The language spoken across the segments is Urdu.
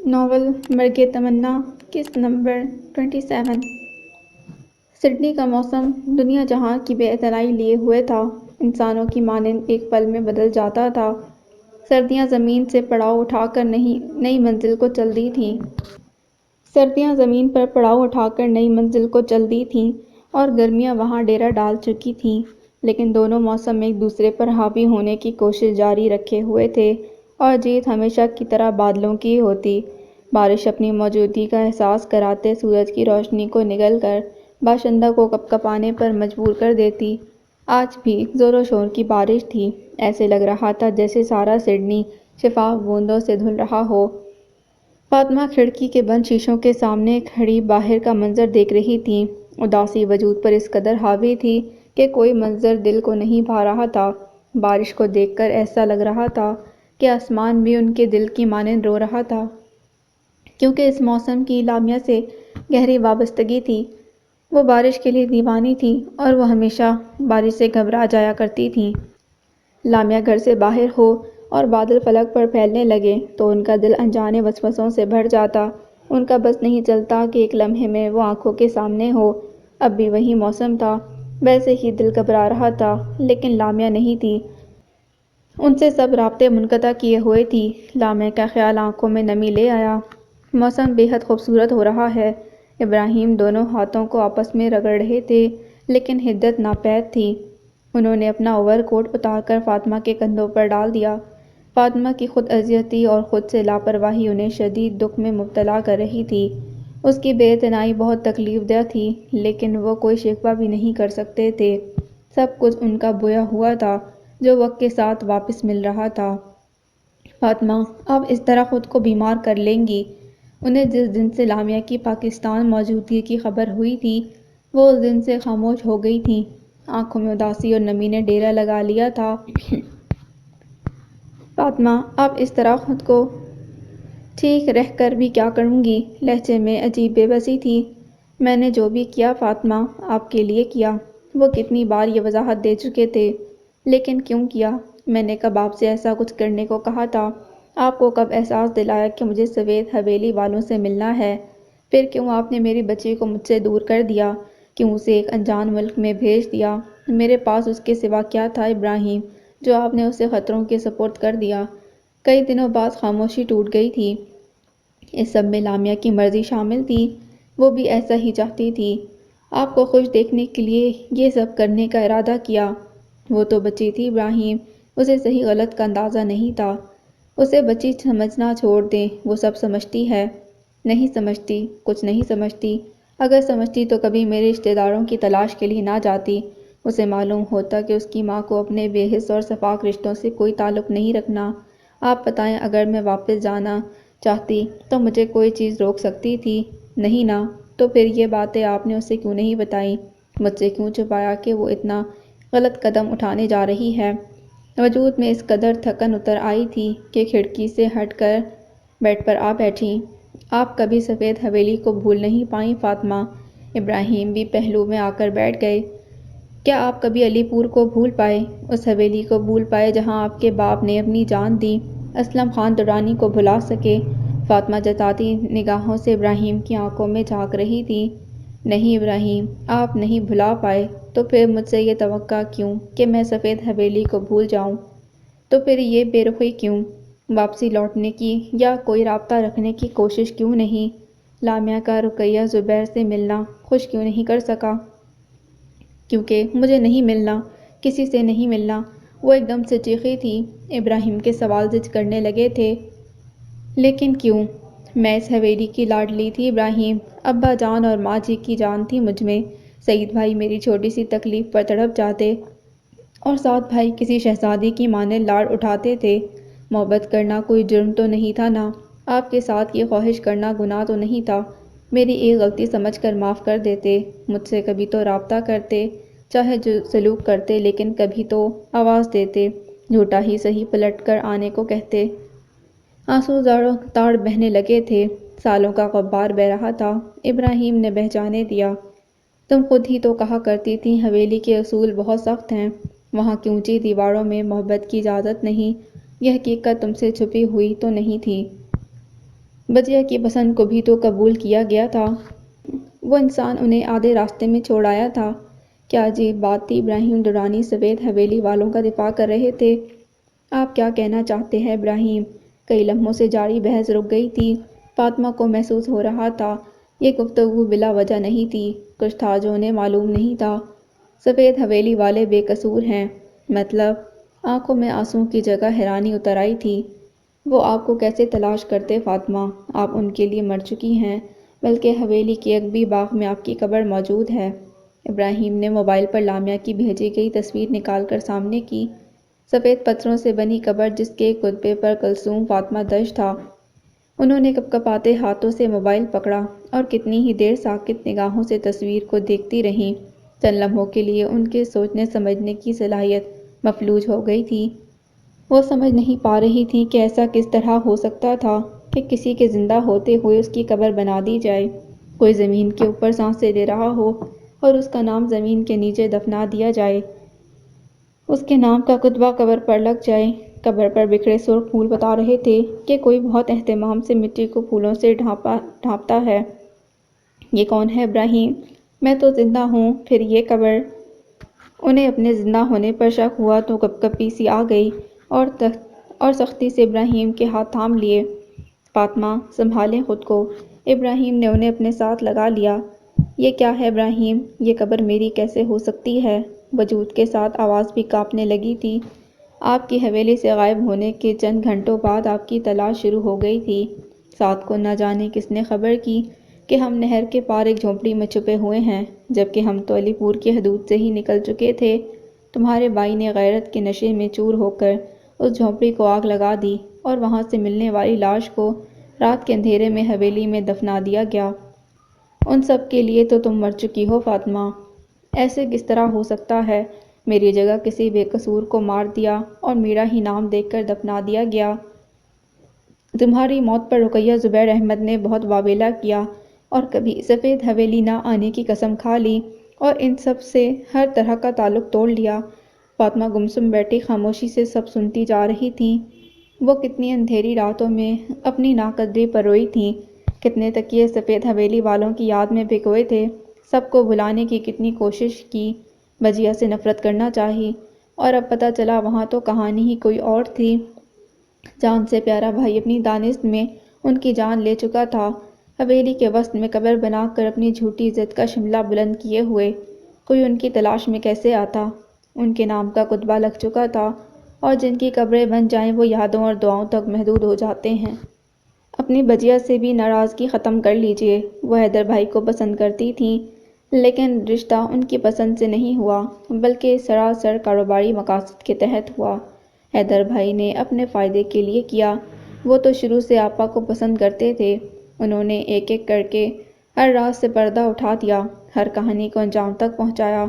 ناول مرگ تمنا قسط نمبر 27۔ سڈنی کا موسم دنیا جہاں کی بے اطلاعی لیے ہوئے تھا، انسانوں کی مانند ایک پل میں بدل جاتا تھا۔ سردیاں زمین سے پڑاؤ اٹھا کر نئی منزل کو چل دی تھیں۔ سردیاں زمین پر پڑاؤ اٹھا کر نئی منزل کو چل دی تھیں اور گرمیاں وہاں ڈیرا ڈال چکی تھیں، لیکن دونوں موسم ایک دوسرے پر حاوی ہونے کی کوشش جاری رکھے ہوئے تھے اور جیت ہمیشہ کی طرح بادلوں کی ہوتی۔ بارش اپنی موجودگی کا احساس کراتے سورج کی روشنی کو نگل کر باشندہ کو کپکپانے پر مجبور کر دیتی۔ آج بھی زور و شور کی بارش تھی، ایسے لگ رہا تھا جیسے سارا سڈنی شفاف بوندوں سے دھل رہا ہو۔ فاطمہ کھڑکی کے بند شیشوں کے سامنے کھڑی باہر کا منظر دیکھ رہی تھی۔ اداسی وجود پر اس قدر حاوی تھی کہ کوئی منظر دل کو نہیں بھا رہا تھا۔ بارش کو دیکھ کر ایسا لگ رہا تھا کہ آسمان بھی ان کے دل کی مانند رو رہا تھا، کیونکہ اس موسم کی لامیا سے گہری وابستگی تھی۔ وہ بارش کے لیے دیوانی تھی اور وہ ہمیشہ بارش سے گھبرا جایا کرتی تھیں۔ لامیا گھر سے باہر ہو اور بادل فلک پر پھیلنے لگے تو ان کا دل انجانے وسوسوں سے بھر جاتا۔ ان کا بس نہیں چلتا کہ ایک لمحے میں وہ آنکھوں کے سامنے ہو۔ اب بھی وہی موسم تھا، ویسے ہی دل گھبرا رہا تھا، لیکن لامیا نہیں تھی۔ ان سے سب رابطے منقطع کیے ہوئے تھی۔ لامیا کا خیال آنکھوں میں نمی لے آیا۔ موسم بے حد خوبصورت ہو رہا ہے۔ ابراہیم دونوں ہاتھوں کو آپس میں رگڑ رہے تھے، لیکن حدت ناپید تھی۔ انہوں نے اپنا اوور کوٹ اتار کر فاطمہ کے کندھوں پر ڈال دیا۔ فاطمہ کی خود اذیتی اور خود سے لاپرواہی انہیں شدید دکھ میں مبتلا کر رہی تھی۔ اس کی بے اعتنائی بہت تکلیف دہ تھی، لیکن وہ کوئی شکوہ بھی نہیں کر سکتے تھے۔ سب کچھ ان کا بویا ہوا تھا، جو وقت کے ساتھ واپس مل رہا تھا۔ فاطمہ آپ اس طرح خود کو بیمار کر لیں گی؟ انہیں جس دن سے لامیا کی پاکستان موجودگی کی خبر ہوئی تھی، وہ اس دن سے خاموش ہو گئی تھیں۔ آنکھوں میں اداسی اور نمی نے ڈیرا لگا لیا تھا۔ فاطمہ آپ اس طرح خود کو ٹھیک رہ کر بھی کیا کروں گی؟ لہجے میں عجیب بے بسی تھی۔ میں نے جو بھی کیا فاطمہ، آپ کے لیے کیا۔ وہ کتنی بار یہ وضاحت دے چکے تھے، لیکن کیوں کیا؟ میں نے کب آپ سے ایسا کچھ کرنے کو کہا تھا؟ آپ کو کب احساس دلایا کہ مجھے سفید حویلی والوں سے ملنا ہے؟ پھر کیوں آپ نے میری بچی کو مجھ سے دور کر دیا؟ کیوں اسے ایک انجان ملک میں بھیج دیا؟ میرے پاس اس کے سوا کیا تھا ابراہیم، جو آپ نے اسے خطروں کے سپرد کر دیا؟ کئی دنوں بعد خاموشی ٹوٹ گئی تھی۔ اس سب میں لامیا کی مرضی شامل تھی۔ وہ بھی ایسا ہی چاہتی تھی۔ آپ کو خوش دیکھنے کے لیے یہ سب کرنے کا ارادہ کیا۔ وہ تو بچی تھی ابراہیم، اسے صحیح غلط کا اندازہ نہیں تھا۔ اسے بچی سمجھنا چھوڑ دیں، وہ سب سمجھتی ہے۔ نہیں سمجھتی، کچھ نہیں سمجھتی۔ اگر سمجھتی تو کبھی میرے رشتہ داروں کی تلاش کے لیے نہ جاتی۔ اسے معلوم ہوتا کہ اس کی ماں کو اپنے بے حس اور شفاف رشتوں سے کوئی تعلق نہیں رکھنا۔ آپ بتائیں، اگر میں واپس جانا چاہتی تو مجھے کوئی چیز روک سکتی تھی؟ نہیں نا؟ تو پھر یہ باتیں آپ نے اسے کیوں نہیں بتائیں؟ مجھ سے کیوں چھپایا کہ وہ اتنا غلط قدم اٹھانے جا رہی ہے؟ وجود میں اس قدر تھکن اتر آئی تھی کہ کھڑکی سے ہٹ کر بیڈ پر آ بیٹھیں۔ آپ کبھی سفید حویلی کو بھول نہیں پائیں فاطمہ؟ ابراہیم بھی پہلو میں آ کر بیٹھ گئے۔ کیا آپ کبھی علی پور کو بھول پائے؟ اس حویلی کو بھول پائے جہاں آپ کے باپ نے اپنی جان دی؟ اسلم خان درانی کو بھلا سکے؟ فاطمہ جتاتی نگاہوں سے ابراہیم کی آنکھوں میں جھانک رہی تھی۔ نہیں ابراہیم، آپ نہیں بھلا پائے، تو پھر مجھ سے یہ توقع کیوں کہ میں سفید حویلی کو بھول جاؤں؟ تو پھر یہ بے رخی کیوں؟ واپسی لوٹنے کی یا کوئی رابطہ رکھنے کی کوشش کیوں نہیں؟ لامیا کا رقیہ زبیر سے ملنا خوش کیوں نہیں کر سکا؟ کیونکہ مجھے نہیں ملنا، کسی سے نہیں ملنا، وہ ایک دم سے چیخی تھی۔ ابراہیم کے سوال زج کرنے لگے تھے۔ لیکن کیوں؟ میں اس حویلی کی لاڈلی تھی ابراہیم، ابا جان اور ماں جی کی جان تھی مجھ میں۔ سعید بھائی میری چھوٹی سی تکلیف پر تڑپ جاتے اور سعد بھائی کسی شہزادی کی مانند لاڈ اٹھاتے تھے۔ محبت کرنا کوئی جرم تو نہیں تھا نا؟ آپ کے ساتھ یہ خواہش کرنا گناہ تو نہیں تھا؟ میری ایک غلطی سمجھ کر معاف کر دیتے، مجھ سے کبھی تو رابطہ کرتے، چاہے جو سلوک کرتے، لیکن کبھی تو آواز دیتے، جھوٹا ہی سہی پلٹ کر آنے کو کہتے۔ آنسو زاروں تاڑ بہنے لگے تھے۔ سالوں کا غبار بہہ رہا تھا۔ ابراہیم نے بہہ جانے دیا۔ تم خود ہی تو کہا کرتی تھیں حویلی کے اصول بہت سخت ہیں، وہاں کی اونچی دیواروں میں محبت کی اجازت نہیں۔ یہ حقیقت تم سے چھپی ہوئی تو نہیں تھی؟ بجیا کی پسند کو بھی تو قبول کیا گیا تھا، وہ انسان انہیں آدھے راستے میں چھوڑ آیا تھا۔ کیا عجیب بات تھی، ابراہیم درانی سفید حویلی والوں کا دفاع کر رہے تھے۔ آپ کیا کہنا چاہتے ہیں ابراہیم؟ کئی لمحوں سے جاری بحث رک گئی تھی۔ فاطمہ کو محسوس ہو رہا تھا یہ گفتگو بلا وجہ نہیں تھی، کچھ تھا جو انہیں معلوم نہیں تھا۔ سفید حویلی والے بے قصور ہیں، مطلب؟ آنکھوں میں آنسوں کی جگہ حیرانی اتر آئی تھی۔ وہ آپ کو کیسے تلاش کرتے فاطمہ؟ آپ ان کے لیے مر چکی ہیں، بلکہ حویلی کے عقبی باغ میں آپ کی قبر موجود ہے۔ ابراہیم نے موبائل پر لامیا کی بھیجی گئی تصویر نکال کر سامنے کی۔ سفید پتھروں سے بنی قبر جس کے کتبے پر کلثوم فاطمہ درج تھا۔ انہوں نے کپکپاتے ہاتھوں سے موبائل پکڑا اور کتنی ہی دیر ساکت نگاہوں سے تصویر کو دیکھتی رہیں۔ چند لمحوں کے لیے ان کے سوچنے سمجھنے کی صلاحیت مفلوج ہو گئی تھی۔ وہ سمجھ نہیں پا رہی تھی کہ ایسا کس طرح ہو سکتا تھا کہ کسی کے زندہ ہوتے ہوئے اس کی قبر بنا دی جائے، کوئی زمین کے اوپر سانسیں لے رہا ہو اور اس کا نام زمین کے نیچے دفنا دیا جائے، اس کے نام کا کتبہ قبر پر لگ جائے۔ قبر پر بکھرے سرخ پھول بتا رہے تھے کہ کوئی بہت اہتمام سے مٹی کو پھولوں سے ڈھانپتا ہے۔ یہ کون ہے ابراہیم؟ میں تو زندہ ہوں، پھر یہ قبر؟ انہیں اپنے زندہ ہونے پر شک ہوا تو کپکپی سی آ گئی اور سختی سے ابراہیم کے ہاتھ تھام لیے۔ فاطمہ، سنبھالیں خود کو۔ ابراہیم نے انہیں اپنے ساتھ لگا لیا۔ یہ کیا ہے ابراہیم؟ یہ قبر میری کیسے ہو سکتی ہے؟ وجود کے ساتھ آواز بھی کانپنے لگی تھی۔ آپ کی حویلی سے غائب ہونے کے چند گھنٹوں بعد آپ کی تلاش شروع ہو گئی تھی۔ ساتھ کو نہ جانے کس نے خبر کی کہ ہم نہر کے پار ایک جھونپڑی میں چھپے ہوئے ہیں، جبکہ ہم تو علی پور کی حدود سے ہی نکل چکے تھے۔ تمہارے بھائی نے غیرت کے نشے میں چور ہو کر اس جھونپڑی کو آگ لگا دی اور وہاں سے ملنے والی لاش کو رات کے اندھیرے میں حویلی میں دفنا دیا گیا۔ ان سب کے لیے تو تم مر چکی ہو فاطمہ۔ ایسے کس طرح ہو سکتا ہے؟ میری جگہ کسی بے قصور کو مار دیا اور میرا ہی نام دیکھ کر دفنا دیا گیا۔ تمہاری موت پر رقیہ زبیر احمد نے بہت واویلا کیا اور کبھی سفید حویلی نہ آنے کی قسم کھا لی اور ان سب سے ہر طرح کا تعلق توڑ لیا۔ فاطمہ گمسم بیٹھی خاموشی سے سب سنتی جا رہی تھیں۔ وہ کتنی اندھیری راتوں میں اپنی ناقدری پر روئی تھیں، کتنے تکیے سفید حویلی والوں کی یاد میں بھگوئے تھے، سب کو بھلانے کی کتنی کوشش کی، بجیا سے نفرت کرنا چاہی، اور اب پتہ چلا وہاں تو کہانی ہی کوئی اور تھی۔ جان سے پیارا بھائی اپنی دانست میں ان کی جان لے چکا تھا، حویلی کے وسط میں قبر بنا کر اپنی جھوٹی ضد کا شملہ بلند کیے ہوئے۔ کوئی ان کی تلاش میں کیسے آتا؟ ان کے نام کا کتبہ لگ چکا تھا، اور جن کی قبریں بن جائیں وہ یادوں اور دعاؤں تک محدود ہو جاتے ہیں۔ اپنی بجیا سے بھی ناراضگی ختم کر لیجیے۔ وہ حیدر بھائی کو پسند کرتی تھیں، لیکن رشتہ ان کی پسند سے نہیں ہوا، بلکہ سراسر کاروباری مقاصد کے تحت ہوا۔ حیدر بھائی نے اپنے فائدے کے لیے کیا۔ وہ تو شروع سے آپا کو پسند کرتے تھے۔ انہوں نے ایک ایک کر کے ہر راز سے پردہ اٹھا دیا، ہر کہانی کو انجام تک پہنچایا۔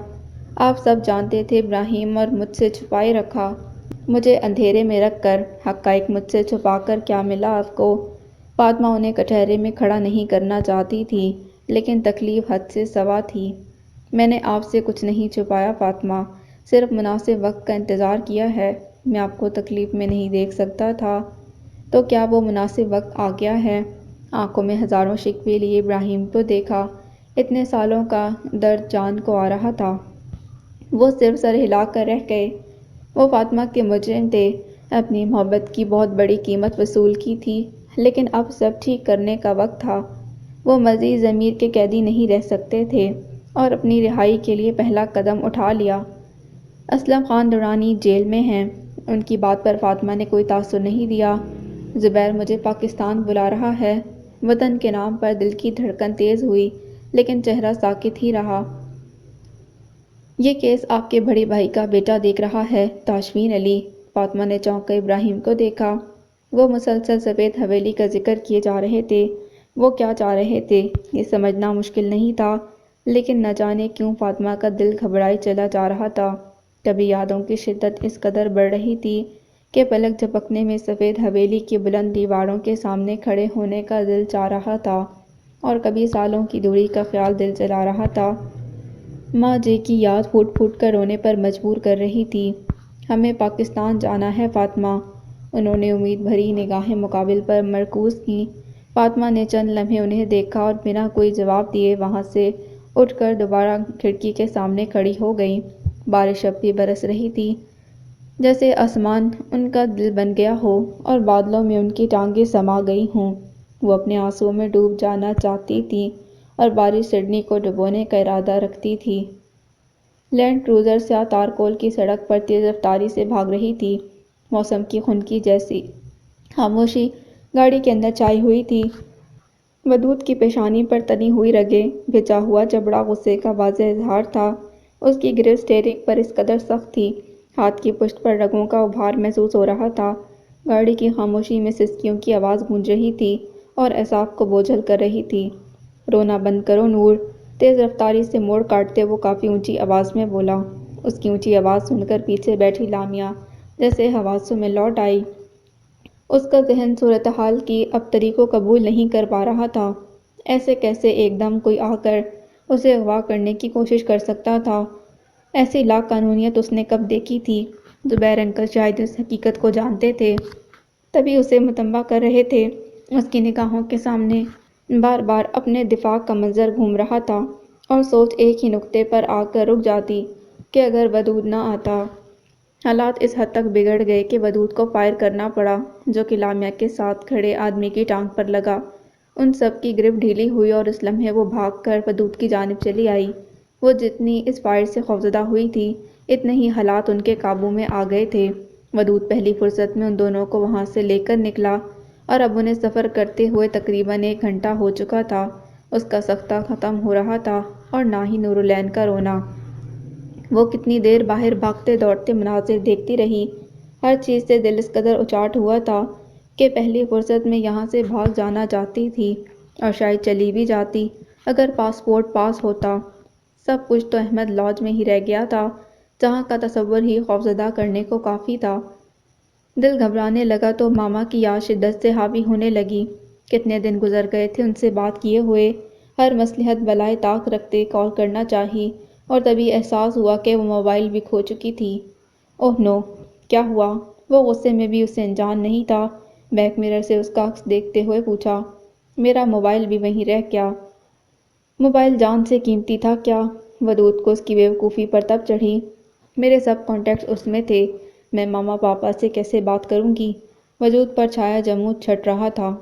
آپ سب جانتے تھے ابراہیم، اور مجھ سے چھپائے رکھا۔ مجھے اندھیرے میں رکھ کر، حقائق مجھ سے چھپا کر کیا ملا آپ کو؟ فاطمہ انہیں کٹہرے میں کھڑا نہیں کرنا چاہتی تھی، لیکن تکلیف حد سے سوا تھی۔ میں نے آپ سے کچھ نہیں چھپایا فاطمہ، صرف مناسب وقت کا انتظار کیا ہے۔ میں آپ کو تکلیف میں نہیں دیکھ سکتا تھا، تو کیا وہ مناسب وقت آ گیا ہے؟ آنکھوں میں ہزاروں شکوے لیے ابراہیم کو دیکھا۔ اتنے سالوں کا درد جان کو آ رہا تھا۔ وہ صرف سر ہلا کر رہ گئے۔ وہ فاطمہ کے مجرم تھے، اپنی محبت کی بہت بڑی قیمت وصول کی تھی، لیکن اب سب ٹھیک کرنے کا وقت تھا۔ وہ مزید ضمیر کے قیدی نہیں رہ سکتے تھے اور اپنی رہائی کے لیے پہلا قدم اٹھا لیا۔ اسلم خان درانی جیل میں ہیں۔ ان کی بات پر فاطمہ نے کوئی تاثر نہیں دیا۔ زبیر مجھے پاکستان بلا رہا ہے۔ وطن کے نام پر دل کی دھڑکن تیز ہوئی، لیکن چہرہ ساکت ہی رہا۔ یہ کیس آپ کے بڑے بھائی کا بیٹا دیکھ رہا ہے، تاشفین علی۔ فاطمہ نے چونک کر ابراہیم کو دیکھا۔ وہ مسلسل سفید حویلی کا ذکر کیے جا رہے تھے۔ وہ کیا چاہ رہے تھے یہ سمجھنا مشکل نہیں تھا، لیکن نہ جانے کیوں فاطمہ کا دل گھبرائے چلا جا رہا تھا۔ کبھی یادوں کی شدت اس قدر بڑھ رہی تھی کہ پلک جھپکنے میں سفید حویلی کی بلند دیواروں کے سامنے کھڑے ہونے کا دل چاہ رہا تھا، اور کبھی سالوں کی دوری کا خیال دل جلا رہا تھا۔ ماں جی کی یاد پھوٹ پھوٹ کر رونے پر مجبور کر رہی تھی۔ ہمیں پاکستان جانا ہے فاطمہ۔ انہوں نے امید بھری نگاہیں مقابل پر مرکوز کیں۔ فاطمہ نے چند لمحے انہیں دیکھا اور بنا کوئی جواب دیے وہاں سے اٹھ کر دوبارہ کھڑکی کے سامنے کھڑی ہو گئی۔ بارش اب بھی برس رہی تھی، جیسے آسمان ان کا دل بن گیا ہو اور بادلوں میں ان کی ٹانگیں سما گئی ہوں۔ وہ اپنے آنسوؤں میں ڈوب جانا چاہتی تھی اور بارش سڈنی کو ڈبونے کا ارادہ رکھتی تھی۔ لینڈ کروزر سیاہ تارکول کی سڑک پر تیز رفتاری سے بھاگ رہی تھی۔ موسم کی خنکی جیسی خاموشی گاڑی کے اندر چھائی ہوئی تھی۔ ودود کی پیشانی پر تنی ہوئی رگیں، بھیجا ہوا جبڑا غصے کا واضح اظہار تھا۔ اس کی گرفت اسٹیئرنگ پر اس قدر سخت تھی، ہاتھ کی پشت پر رگوں کا ابھار محسوس ہو رہا تھا۔ گاڑی کی خاموشی میں سسکیوں کی آواز گونج رہی تھی اور اعصاب کو بوجھل کر رہی تھی۔ رونا بند کرو نور، تیز رفتاری سے موڑ کاٹتے وہ کافی اونچی آواز میں بولا۔ اس کی اونچی آواز سن کر پیچھے بیٹھی لامیا جیسے حواسوں میں لوٹ آئی۔ اس کا ذہن صورتحال کی ابتری کو قبول نہیں کر پا رہا تھا۔ ایسے کیسے ایک دم کوئی آ کر اسے اغوا کرنے کی کوشش کر سکتا تھا؟ ایسی لا قانونیت اس نے کب دیکھی تھی؟ زبیر انکل شاید اس حقیقت کو جانتے تھے، تبھی اسے متنبہ کر رہے تھے۔ اس کی نگاہوں کے سامنے بار بار اپنے دفاع کا منظر گھوم رہا تھا اور سوچ ایک ہی نقطے پر آ کر رک جاتی کہ اگر ودود نہ آتا۔ حالات اس حد تک بگڑ گئے کہ ودود کو فائر کرنا پڑا، جو کہ لامیا کے ساتھ کھڑے آدمی کی ٹانگ پر لگا۔ ان سب کی گرفت ڈھیلی ہوئی اور اس لمحے وہ بھاگ کر ودود کی جانب چلی آئی۔ وہ جتنی اس فائر سے خوفزدہ ہوئی تھی، اتنے ہی حالات ان کے قابو میں آ گئے تھے۔ ودود پہلی فرصت میں ان دونوں کو وہاں سے لے کر نکلا اور اب انہیں سفر کرتے ہوئے تقریباً 1 گھنٹہ ہو چکا تھا۔ اس کا سکتہ ختم ہو رہا تھا اور نہ ہی نورالعین کا رونا۔ وہ کتنی دیر باہر بھاگتے دوڑتے مناظر دیکھتی رہی۔ ہر چیز سے دل اس قدر اچاٹ ہوا تھا کہ پہلی فرصت میں یہاں سے بھاگ جانا چاہتی تھی، اور شاید چلی بھی جاتی اگر پاسپورٹ پاس ہوتا۔ سب کچھ تو احمد لاڈج میں ہی رہ گیا تھا، جہاں کا تصور ہی خوفزدہ کرنے کو کافی تھا۔ دل گھبرانے لگا تو ماما کی یاد شدت سے حاوی ہونے لگی۔ کتنے دن گزر گئے تھے ان سے بات کیے ہوئے، ہر مصلحت بالائے طاق رکھتے کال کرنا چاہی، اور تبھی احساس ہوا کہ وہ موبائل بھی کھو چکی تھی۔ اوہ نو! کیا ہوا؟ وہ غصے میں بھی اس سے انجان نہیں تھا۔ بیک مرر سے اس کا عکس دیکھتے ہوئے پوچھا۔ میرا موبائل بھی وہیں رہ گیا۔ موبائل جان سے قیمتی تھا کیا؟ ودود کو اس کی بے وقوفی پر تب چڑھی۔ میرے سب کانٹیکٹس اس میں تھے، میں ماما پاپا سے کیسے بات کروں گی؟ وجود پر چھایا جمود چھٹ رہا تھا۔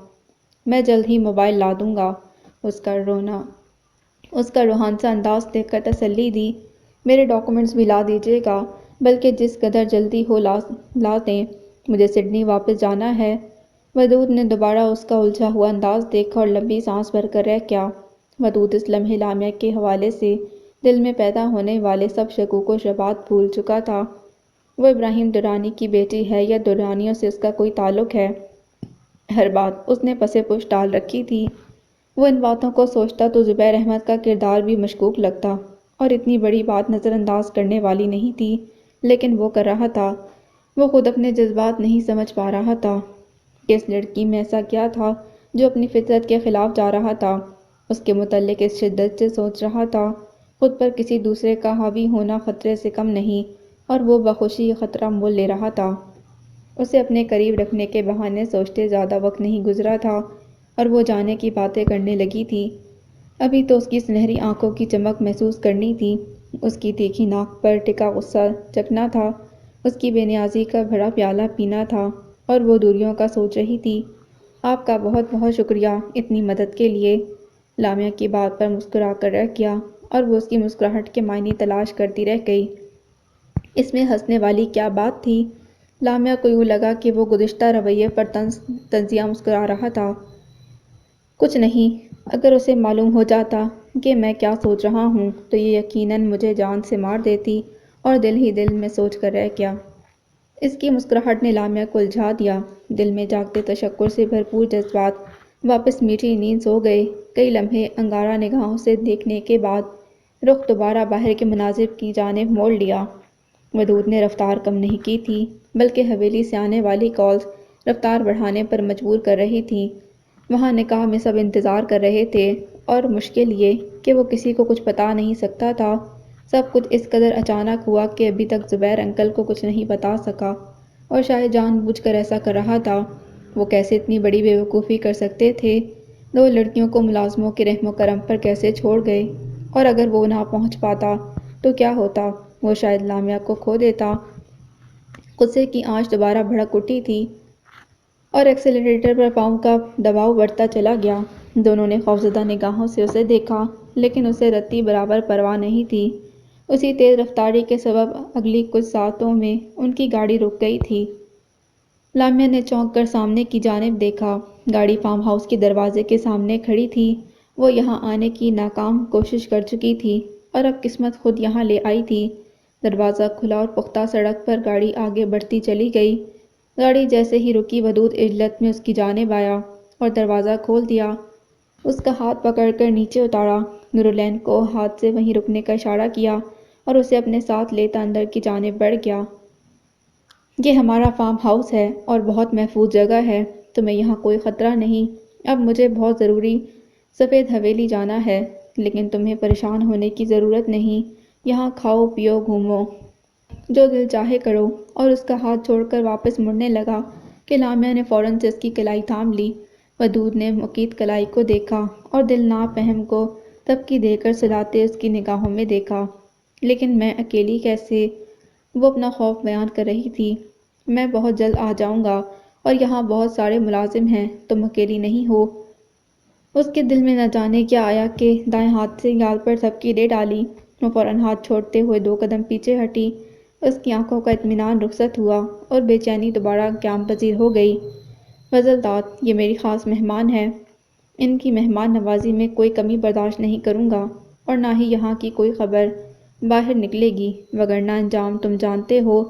میں جلد ہی موبائل لا دوں گا، اس کا روحان سا انداز دیکھ کر تسلی دی۔ میرے ڈاکومنٹس بھی لا دیجیے گا، بلکہ جس قدر جلدی ہو لا دیں، مجھے سڈنی واپس جانا ہے۔ ودود نے دوبارہ اس کا الجھا ہوا انداز دیکھا اور لمبی سانس بھر کر رہ گیا۔ ودود اس لمحے لامیا کے حوالے سے دل میں پیدا ہونے والے سب شکوک و شبہات بھول چکا تھا۔ وہ ابراہیم درانی کی بیٹی ہے یا درانیوں سے اس کا کوئی تعلق ہے؟ ہر بات اس نے پس پش ڈال رکھی تھی۔ وہ ان باتوں کو سوچتا تو زبیر احمد کا کردار بھی مشکوک لگتا، اور اتنی بڑی بات نظر انداز کرنے والی نہیں تھی، لیکن وہ کر رہا تھا۔ وہ خود اپنے جذبات نہیں سمجھ پا رہا تھا کہ اس لڑکی میں ایسا کیا تھا جو اپنی فطرت کے خلاف جا رہا تھا۔ اس کے متعلق اس شدت سے سوچ رہا تھا، خود پر کسی دوسرے کا حاوی ہونا خطرے سے کم نہیں، اور وہ بخوشی یہ خطرہ مول لے رہا تھا۔ اسے اپنے قریب رکھنے کے بہانے سوچتے زیادہ وقت نہیں گزرا تھا اور وہ جانے کی باتیں کرنے لگی تھی۔ ابھی تو اس کی سنہری آنکھوں کی چمک محسوس کرنی تھی، اس کی تیکھی ناک پر ٹکا غصہ چکھنا تھا، اس کی بے نیازی کا بھرا پیالہ پینا تھا، اور وہ دوریوں کا سوچ رہی تھی۔ آپ کا بہت بہت شکریہ اتنی مدد کے لیے۔ لامیا کی بات پر مسکرا کر رہ گیا اور وہ اس کی مسکراہٹ کے معنی تلاش کرتی رہ گئی۔ اس میں ہنسنے والی کیا بات تھی؟ لامیا کو یوں لگا کہ وہ گزشتہ رویے پر طنزیہ مسکرا رہا تھا۔ کچھ نہیں، اگر اسے معلوم ہو جاتا کہ میں کیا سوچ رہا ہوں تو یہ یقیناً مجھے جان سے مار دیتی، اور دل ہی دل میں سوچ کر رہ گیا۔ اس کی مسکراہٹ نے لامیا کو الجھا دیا۔ دل میں جاگتے تشکر سے بھرپور جذبات واپس میٹھی نیند سو گئے۔ کئی لمحے انگارہ نگاہوں سے دیکھنے کے بعد رخ دوبارہ باہر کے مناظر کی جانب موڑ لیا۔ ودود نے رفتار کم نہیں کی تھی، بلکہ حویلی سے آنے والی کالز رفتار بڑھانے پر مجبور کر رہی تھیں۔ وہاں نکاح میں سب انتظار کر رہے تھے، اور مشکل یہ کہ وہ کسی کو کچھ بتا نہیں سکتا تھا۔ سب کچھ اس قدر اچانک ہوا کہ ابھی تک زبیر انکل کو کچھ نہیں بتا سکا، اور شاید جان بوجھ کر ایسا کر رہا تھا۔ وہ کیسے اتنی بڑی بے وقوفی کر سکتے تھے؟ دو لڑکیوں کو ملازموں کے رحم و کرم پر کیسے چھوڑ گئے، اور اگر وہ نہ پہنچ پاتا تو کیا ہوتا؟ وہ شاید لامیا کو کھو دیتا۔ غصے کی آنچ دوبارہ بھڑک اٹھی تھی اور ایکسیلریٹر پر پاؤں کا دباؤ بڑھتا چلا گیا۔ دونوں نے خوفزدہ نگاہوں سے اسے دیکھا، لیکن اسے رتی برابر پرواہ نہیں تھی۔ اسی تیز رفتاری کے سبب اگلی کچھ ساعتوں میں ان کی گاڑی رک گئی تھی۔ لامیا نے چونک کر سامنے کی جانب دیکھا۔ گاڑی فارم ہاؤس کے دروازے کے سامنے کھڑی تھی۔ وہ یہاں آنے کی ناکام کوشش کر چکی تھی اور اب قسمت خود یہاں لے آئی تھی۔ دروازہ کھلا اور پختہ سڑک پر گاڑی آگے بڑھتی چلی گئی۔ گاڑی جیسے ہی رکی، ودود عجلت میں اس کی جانب آیا اور دروازہ کھول دیا۔ اس کا ہاتھ پکڑ کر نیچے اتارا، نورالعین کو ہاتھ سے وہیں رکنے کا اشارہ کیا اور اسے اپنے ساتھ لیتا اندر کی جانب بڑھ گیا۔ یہ ہمارا فارم ہاؤس ہے اور بہت محفوظ جگہ ہے، تمہیں یہاں کوئی خطرہ نہیں۔ اب مجھے بہت ضروری سفید حویلی جانا ہے، لیکن تمہیں پریشان ہونے کی ضرورت نہیں۔ یہاں کھاؤ پیو گھومو، جو دل چاہے کرو۔ اور اس کا ہاتھ چھوڑ کر واپس مڑنے لگا کہ لامیا نے فوراً سے اس کی کلائی تھام لی۔ ودود نے مقید کلائی کو دیکھا اور دلناب فہم کو تبکی دے کر سلاتے اس کی نگاہوں میں دیکھا۔ لیکن میں اکیلی کیسے؟ وہ اپنا خوف بیان کر رہی تھی۔ میں بہت جلد آ جاؤں گا اور یہاں بہت سارے ملازم ہیں، تم اکیلی نہیں ہو۔ اس کے دل میں نہ جانے کیا آیا کہ دائیں ہاتھ سے گال پر تھپکی دے ڈالی۔ وہ فوراً ہاتھ چھوڑتے ہوئے 2 قدم پیچھے ہٹی۔ اس کی آنکھوں کا اطمینان رخصت ہوا اور بے چینی دوبارہ قیام پذیر ہو گئی۔ فضل داد، یہ میری خاص مہمان ہے۔ ان کی مہمان نوازی میں کوئی کمی برداشت نہیں کروں گا اور نہ ہی یہاں کی کوئی خبر باہر نکلے گی، وگرنہ انجام تم جانتے ہو۔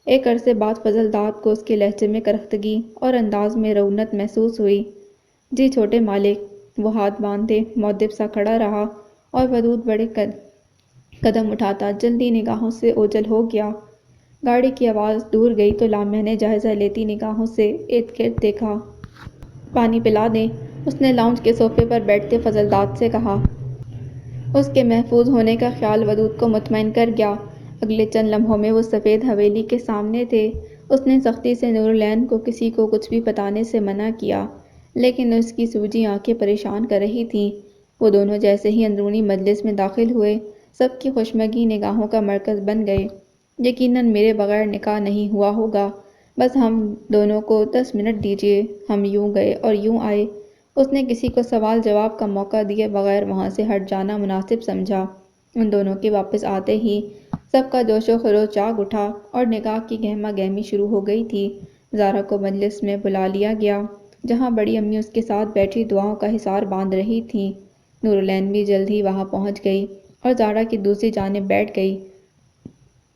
ایک عرصے بعد فضل داد کو اس کے لہجے میں کرختگی اور انداز میں رعونت محسوس ہوئی۔ جی چھوٹے مالک۔ وہ ہاتھ باندھے مؤدب سا کھڑا رہا اور ودود بڑے قدم اٹھاتا جلدی نگاہوں سے اوجھل ہو گیا۔ گاڑی کی آواز دور گئی تو لامیا نے جائزہ لیتی نگاہوں سے ارد گرد دیکھا۔ پانی پلا دیں؟ اس نے لاؤنج کے صوفے پر بیٹھتے فضل داد سے کہا۔ اس کے محفوظ ہونے کا خیال ودود کو مطمئن کر گیا۔ اگلے چند لمحوں میں وہ سفید حویلی کے سامنے تھے۔ اس نے سختی سے نورالعین کو کسی کو کچھ بھی بتانے سے منع کیا، لیکن اس کی سوجی آنکھیں پریشان کر رہی تھیں۔ وہ دونوں جیسے ہی اندرونی مجلس میں داخل ہوئے، سب کی خوشمگی نگاہوں کا مرکز بن گئے۔ یقیناً میرے بغیر نکاح نہیں ہوا ہوگا، بس ہم دونوں کو 10 منٹ دیجیے، ہم یوں گئے اور یوں آئے۔ اس نے کسی کو سوال جواب کا موقع دیے بغیر وہاں سے ہٹ جانا مناسب سمجھا۔ ان دونوں کے واپس آتے ہی سب کا جوش و خروش جاگ اٹھا اور نکاح کی گہما گہمی شروع ہو گئی تھی۔ زارا کو مجلس میں بلا لیا گیا، جہاں بڑی امی اس کے ساتھ بیٹھی دعاؤں کا حصار باندھ رہی تھیں۔ نورالعین بھی جلد ہی وہاں پہنچ گئی اور زارا کی دوسری جانب بیٹھ گئی۔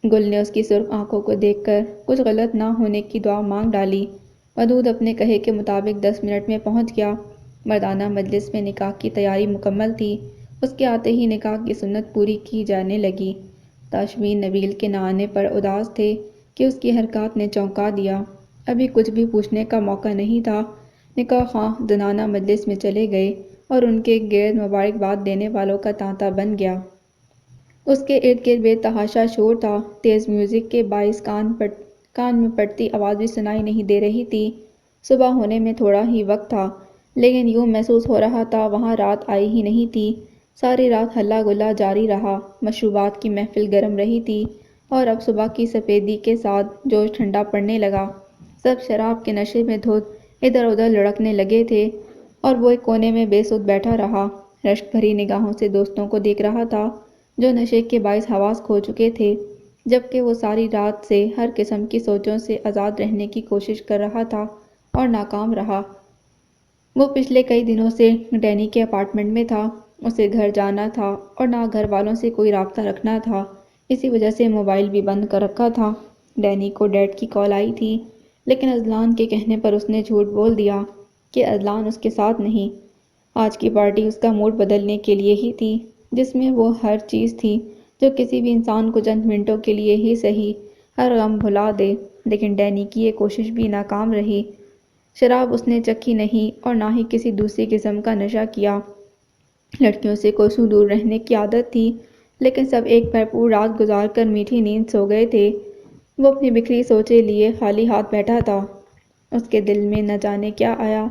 گل نے اس کی سرخ آنکھوں کو دیکھ کر کچھ غلط نہ ہونے کی دعا مانگ ڈالی۔ ودود اپنے کہے کے مطابق 10 منٹ میں پہنچ گیا۔ مردانہ مجلس میں نکاح کی تیاری مکمل تھی۔ اس کے آتے ہی نکاح کی سنت پوری کی جانے لگی۔ تاشمین نویل کے نہ آنے پر اداس تھے کہ اس کی حرکات نے چونکا دیا۔ ابھی کچھ بھی پوچھنے کا موقع نہیں تھا۔ نکاح خواہ زنانہ مجلس میں چلے گئے اور ان کے گرد مبارکباد دینے والوں کا تانتا بن گیا۔ اس کے ارد گرد بے تحاشا شور تھا۔ تیز میوزک کے باعث کان میں پڑتی آواز بھی سنائی نہیں دے رہی تھی۔ صبح ہونے میں تھوڑا ہی وقت تھا، لیکن یوں محسوس ہو رہا تھا وہاں رات آئی ہی نہیں تھی۔ ساری رات ہلا گلا جاری رہا، مشروبات کی محفل گرم رہی تھی اور اب صبح کی سفیدی کے ساتھ جوش ٹھنڈا پڑنے لگا۔ سب شراب کے نشے میں دھت ادھر ادھر لڑکنے لگے تھے اور وہ ایک کونے میں بے سود بیٹھا رہا، رشک بھری نگاہوں سے دوستوں کو دیکھ رہا تھا جو نشے کے باعث حواس کھو چکے تھے، جبکہ وہ ساری رات سے ہر قسم کی سوچوں سے آزاد رہنے کی کوشش کر رہا تھا اور ناکام رہا۔ وہ پچھلے کئی دنوں سے ڈینی کے اپارٹمنٹ میں تھا۔ اسے گھر جانا تھا اور نہ گھر والوں سے کوئی رابطہ رکھنا تھا، اسی وجہ سے موبائل بھی بند کر رکھا تھا۔ ڈینی کو ڈیڈ کی کال آئی تھی، لیکن اذلان کے کہنے پر اس نے جھوٹ بول دیا کہ اذلان اس کے ساتھ نہیں۔ آج کی پارٹی اس کا موڈ بدلنے کے لیے ہی تھی، جس میں وہ ہر چیز تھی جو کسی بھی انسان کو چند منٹوں کے لیے ہی سہی ہر غم بھلا دے، لیکن ڈینی کی یہ کوشش بھی ناکام رہی۔ شراب اس نے چکھی نہیں اور نہ ہی کسی دوسری قسم کا نشہ کیا۔ لڑکیوں سے کوسوں دور رہنے کی عادت تھی، لیکن سب ایک بھرپور رات گزار کر میٹھی نیند سو گئے تھے۔ وہ اپنی بکھری سوچیں لیے خالی ہاتھ بیٹھا تھا۔ اس کے دل میں نہ جانے کیا آیا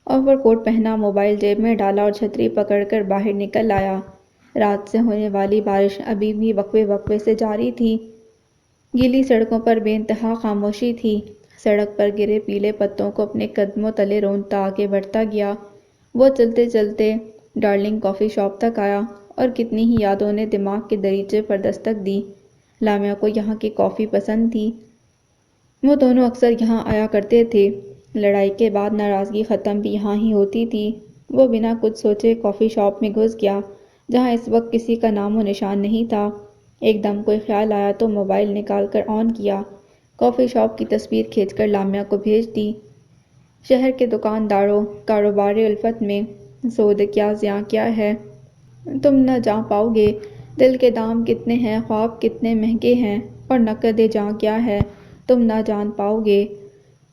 اوور کوٹ پہنا، موبائل جیب میں ڈالا اور چھتری پکڑ کر باہر نکل آیا۔ رات سے ہونے والی بارش ابھی بھی وقفے وقفے سے جاری تھی۔ گیلی سڑکوں پر بے انتہا خاموشی تھی۔ سڑک پر گرے پیلے پتوں کو اپنے قدموں تلے روندتا آگے بڑھتا گیا۔ وہ چلتے چلتے ڈارلنگ کافی شاپ تک آیا اور کتنی ہی یادوں نے دماغ کے دریچے پر دستک دی۔ لامعہ کو یہاں کی کافی پسند تھی۔ وہ دونوں اکثر یہاں آیا کرتے تھے۔ لڑائی کے بعد ناراضگی ختم بھی یہاں ہی ہوتی تھی۔ وہ بنا کچھ سوچے کافی شاپ میں گھس گیا، جہاں اس وقت کسی کا نام و نشان نہیں تھا۔ ایک دم کوئی خیال آیا تو موبائل نکال کر آن کیا، کافی شاپ کی تصویر کھینچ کر لامعہ کو بھیج دی۔ شہر کے دکانداروں، کاروبار الفت میں سود کیا زیاں کیا ہے، تم نہ جان پاؤ گے۔ دل کے دام کتنے ہیں، خواب کتنے مہنگے ہیں، اور نقد جاں کیا ہے، تم نہ جان پاؤ گے۔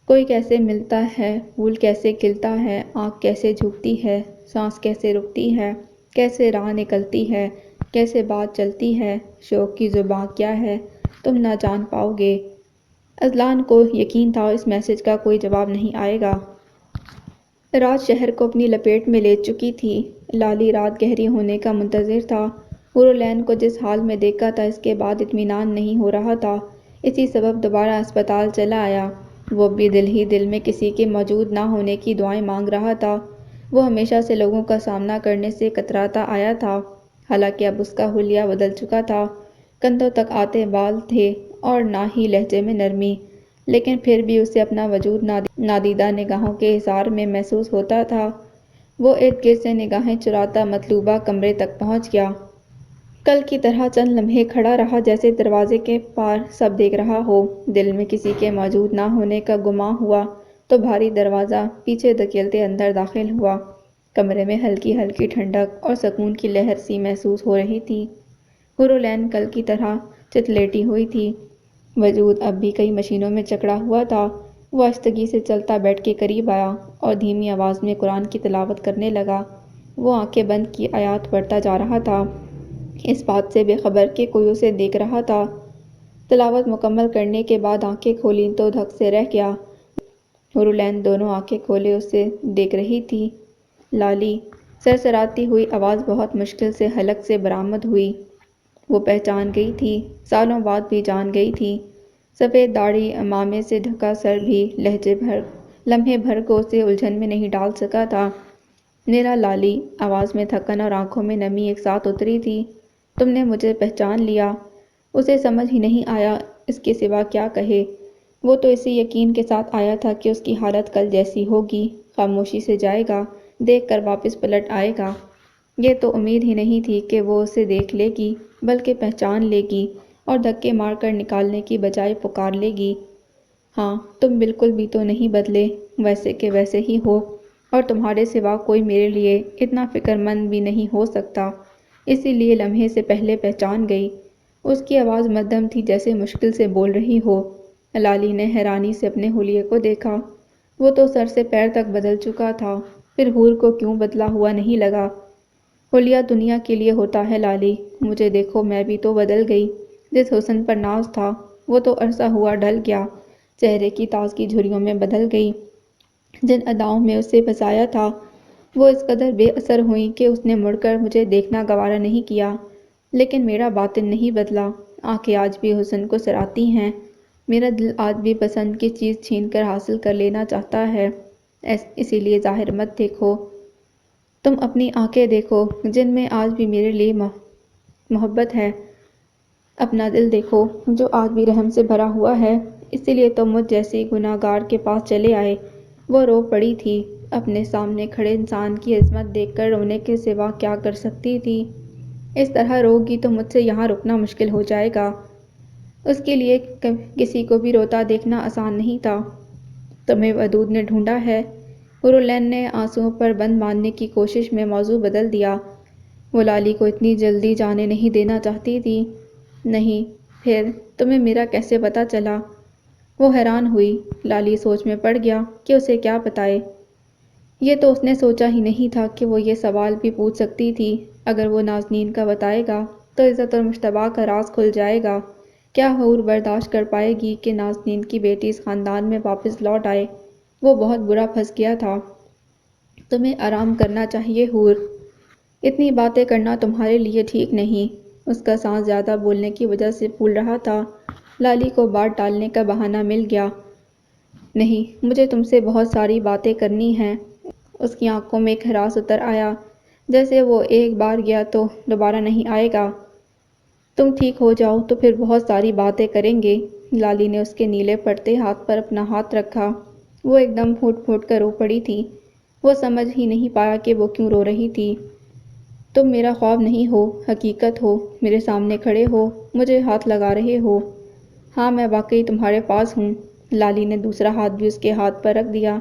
کوئی کیسے ملتا ہے، پھول کیسے کھلتا ہے، آنکھ کیسے جھکتی ہے، سانس کیسے رکتی ہے، کیسے راہ نکلتی ہے، کیسے بات چلتی ہے، شوق کی زباں کیا ہے، تم نہ جان پاؤ گے۔ اذلان کو یقین تھا اس میسج کا کوئی جواب نہیں آئے گا۔ رات شہر کو اپنی لپیٹ میں لے چکی تھی۔ لالی رات گہری ہونے کا منتظر تھا۔ حور العین کو جس حال میں دیکھا تھا اس کے بعد اطمینان نہیں ہو رہا تھا۔ اسی سبب دوبارہ اسپتال چلا آیا۔ وہ بھی دل ہی دل میں کسی کے موجود نہ ہونے کی دعائیں مانگ رہا تھا۔ وہ ہمیشہ سے لوگوں کا سامنا کرنے سے کتراتا آیا تھا، حالانکہ اب اس کا حلیہ بدل چکا تھا۔ کندھوں تک آتے بال تھے اور نہ ہی لہجے میں نرمی، لیکن پھر بھی اسے اپنا وجود نادیدہ نگاہوں کے حصار میں محسوس ہوتا تھا۔ وہ ارد گرد سے نگاہیں چراتا مطلوبہ کمرے تک پہنچ گیا۔ کل کی طرح چند لمحے کھڑا رہا، جیسے دروازے کے پار سب دیکھ رہا ہو۔ دل میں کسی کے موجود نہ ہونے کا گماں ہوا تو بھاری دروازہ پیچھے دھکیلتے اندر داخل ہوا۔ کمرے میں ہلکی ہلکی ٹھنڈک اور سکون کی لہر سی محسوس ہو رہی تھی۔ حور العین کل کی طرح چتلیٹی ہوئی تھی، وجود اب بھی کئی مشینوں میں جکڑا ہوا تھا۔ وہ آہستگی سے چلتا بیڈ کے قریب آیا اور دھیمی آواز میں قرآن کی تلاوت کرنے لگا۔ وہ آنکھیں بند کی آیات پڑھتا جا رہا تھا، اس بات سے بے خبر کہ کوئی اسے دیکھ رہا تھا۔ تلاوت مکمل کرنے کے بعد آنکھیں کھولیں تو دھک سے رہ گیا۔ حور العین دونوں آنکھیں کھولے اسے دیکھ رہی تھی۔ لالی، سرسراتی ہوئی آواز بہت مشکل سے حلق سے برآمد ہوئی۔ وہ پہچان گئی تھی، سالوں بعد بھی جان گئی تھی۔ سفید داڑھی، عمامے سے ڈھکا سر بھی لمحے بھر کو اسے الجھن میں نہیں ڈال سکا تھا۔ میرا لالی، آواز میں تھکن اور آنکھوں میں نمی ایک ساتھ اتری تھی۔ تم نے مجھے پہچان لیا۔ اسے سمجھ ہی نہیں آیا اس کے سوا کیا کہے۔ وہ تو اسی یقین کے ساتھ آیا تھا کہ اس کی حالت کل جیسی ہوگی، خاموشی سے جائے گا، دیکھ کر واپس پلٹ آئے گا۔ یہ تو امید ہی نہیں تھی کہ وہ اسے دیکھ لے گی، بلکہ پہچان لے گی اور دھکے مار کر نکالنے کی بجائے پکار لے گی۔ ہاں، تم بالکل بھی تو نہیں بدلے، ویسے کے ویسے ہی ہو، اور تمہارے سوا کوئی میرے لیے اتنا فکر مند بھی نہیں ہو سکتا، اسی لیے لمحے سے پہلے پہچان گئی۔ اس کی آواز مدھم تھی، جیسے مشکل سے بول رہی ہو۔ لالی نے حیرانی سے اپنے حلیے کو دیکھا۔ وہ تو سر سے پیر تک بدل چکا تھا، پھر حور کو کیوں بدلا ہوا نہیں لگا؟ حلیہ دنیا کے لیے ہوتا ہے لالی، مجھے دیکھو میں بھی تو بدل گئی۔ جس حسن پر ناز تھا وہ تو عرصہ ہوا ڈل گیا، چہرے کی تازگی جھریوں میں بدل گئی۔ جن اداؤں میں اسے بسایا تھا وہ اس قدر بے اثر ہوئیں کہ اس نے مڑ کر مجھے دیکھنا گوارا نہیں کیا۔ لیکن میرا باطن نہیں بدلا، آنکھیں آج بھی حسن کو سراتی ہیں، میرا دل آج بھی پسند کی چیز چھین کر حاصل کر لینا چاہتا ہے۔ اسی لیے ظاہر مت دیکھو، تم اپنی آنکھیں دیکھو جن میں آج بھی میرے لیے محبت ہے۔ اپنا دل دیکھو جو آج بھی رحم سے بھرا ہوا ہے۔ اسی لیے تم مجھ جیسی گناہ گار کے پاس چلے آئے۔ وہ رو پڑی تھی، اپنے سامنے کھڑے انسان کی عظمت دیکھ کر رونے کے سوا کیا کر سکتی تھی؟ اس طرح روگی تو مجھ سے یہاں رکنا مشکل ہو جائے گا۔ اس کے لیے کسی کو بھی روتا دیکھنا آسان نہیں تھا۔ تمہیں ودود نے ڈھونڈا ہے؟ حور العین نے آنسوؤں پر بند باندھنے کی کوشش میں موضوع بدل دیا۔ وہ لالی کو اتنی جلدی جانے نہیں دینا چاہتی تھی۔ نہیں، پھر تمہیں میرا کیسے پتہ چلا؟ وہ حیران ہوئی۔ لالی سوچ میں پڑ گیا کہ اسے کیا بتائے۔ یہ تو اس نے سوچا ہی نہیں تھا کہ وہ یہ سوال بھی پوچھ سکتی تھی۔ اگر وہ نازنین کا بتائے گا تو عزت اور مشتبہ کا راز کھل جائے گا۔ کیا حور برداشت کر پائے گی کہ نازنین کی بیٹی اس خاندان میں واپس لوٹ آئے؟ وہ بہت برا پھنس گیا تھا۔ تمہیں آرام کرنا چاہیے حور، اتنی باتیں کرنا تمہارے لیے ٹھیک نہیں۔ اس کا سانس زیادہ بولنے کی وجہ سے پھول رہا تھا۔ لالی کو بات ٹالنے کا بہانہ مل گیا۔ نہیں، مجھے تم سے بہت ساری باتیں کرنی ہیں۔ اس کی آنکھوں میں ایک ہراس اتر آیا، جیسے وہ ایک بار گیا تو دوبارہ نہیں آئے گا۔ تم ٹھیک ہو جاؤ تو پھر بہت ساری باتیں کریں گے۔ لالی نے اس کے نیلے پڑتے ہاتھ پر اپنا ہاتھ رکھا۔ وہ ایک دم پھوٹ پھوٹ کر رو پڑی تھی۔ وہ سمجھ ہی نہیں پایا کہ وہ کیوں رو رہی تھی۔ تم میرا خواب نہیں ہو، حقیقت ہو، میرے سامنے کھڑے ہو، مجھے ہاتھ لگا رہے ہو۔ ہاں، میں واقعی تمہارے پاس ہوں۔ لالی نے دوسرا ہاتھ بھی اس کے ہاتھ پر رکھ دیا۔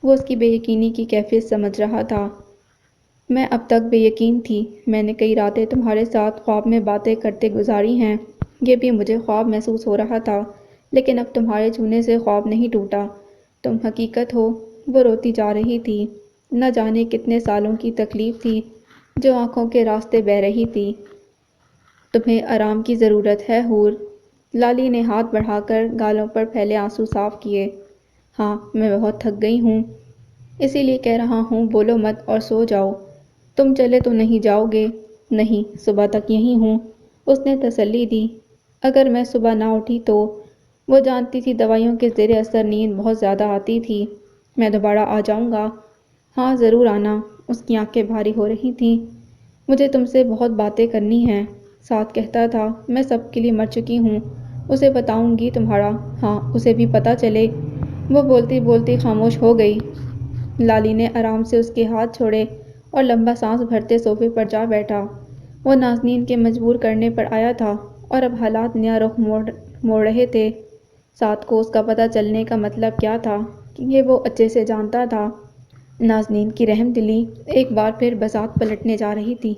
وہ اس کی بے یقینی کی کیفیت سمجھ رہا تھا۔ میں اب تک بے یقین تھی۔ میں نے کئی راتیں تمہارے ساتھ خواب میں باتیں کرتے گزاری ہیں۔ یہ بھی مجھے خواب محسوس ہو رہا تھا، لیکن اب تمہارے چھونے سے خواب نہیں ٹوٹا۔ تم حقیقت ہو۔ وہ روتی جا رہی تھی۔ نہ جانے کتنے سالوں کی تکلیف تھی جو آنکھوں کے راستے بہہ رہی تھی۔ تمہیں آرام کی ضرورت ہے حور۔ لالی نے ہاتھ بڑھا کر گالوں پر پھیلے آنسو صاف کیے۔ ہاں، میں بہت تھک گئی ہوں، اسی لیے کہہ رہا ہوں بولو مت اور سو جاؤ۔ تم چلے تو نہیں جاؤ گے؟ نہیں، صبح تک یہیں ہوں، اس نے تسلی دی۔ اگر میں صبح نہ اٹھی تو؟ وہ جانتی تھی دوائیوں کے زیر اثر نیند بہت زیادہ آتی تھی۔ میں دوبارہ آ جاؤں گا۔ ہاں، ضرور آنا۔ اس کی آنکھیں بھاری ہو رہی تھیں۔ مجھے تم سے بہت باتیں کرنی ہیں۔ ساتھ کہتا تھا، میں سب کے لیے مر چکی ہوں، اسے بتاؤں گی تمہارا، ہاں اسے بھی پتہ چلے۔ وہ بولتی بولتی خاموش ہو گئی۔ لالی نے آرام سے اس کے ہاتھ چھوڑے اور لمبا سانس بھرتے صوفے پر جا بیٹھا۔ وہ نازنین کے مجبور کرنے پر آیا تھا اور اب حالات نیا رخ موڑ رہے تھے۔ ساتھ کو اس کا پتہ چلنے کا مطلب کیا تھا، یہ وہ اچھے سے جانتا تھا۔ نازنین کی رحم دلی ایک بار پھر بساط پلٹنے جا رہی تھی۔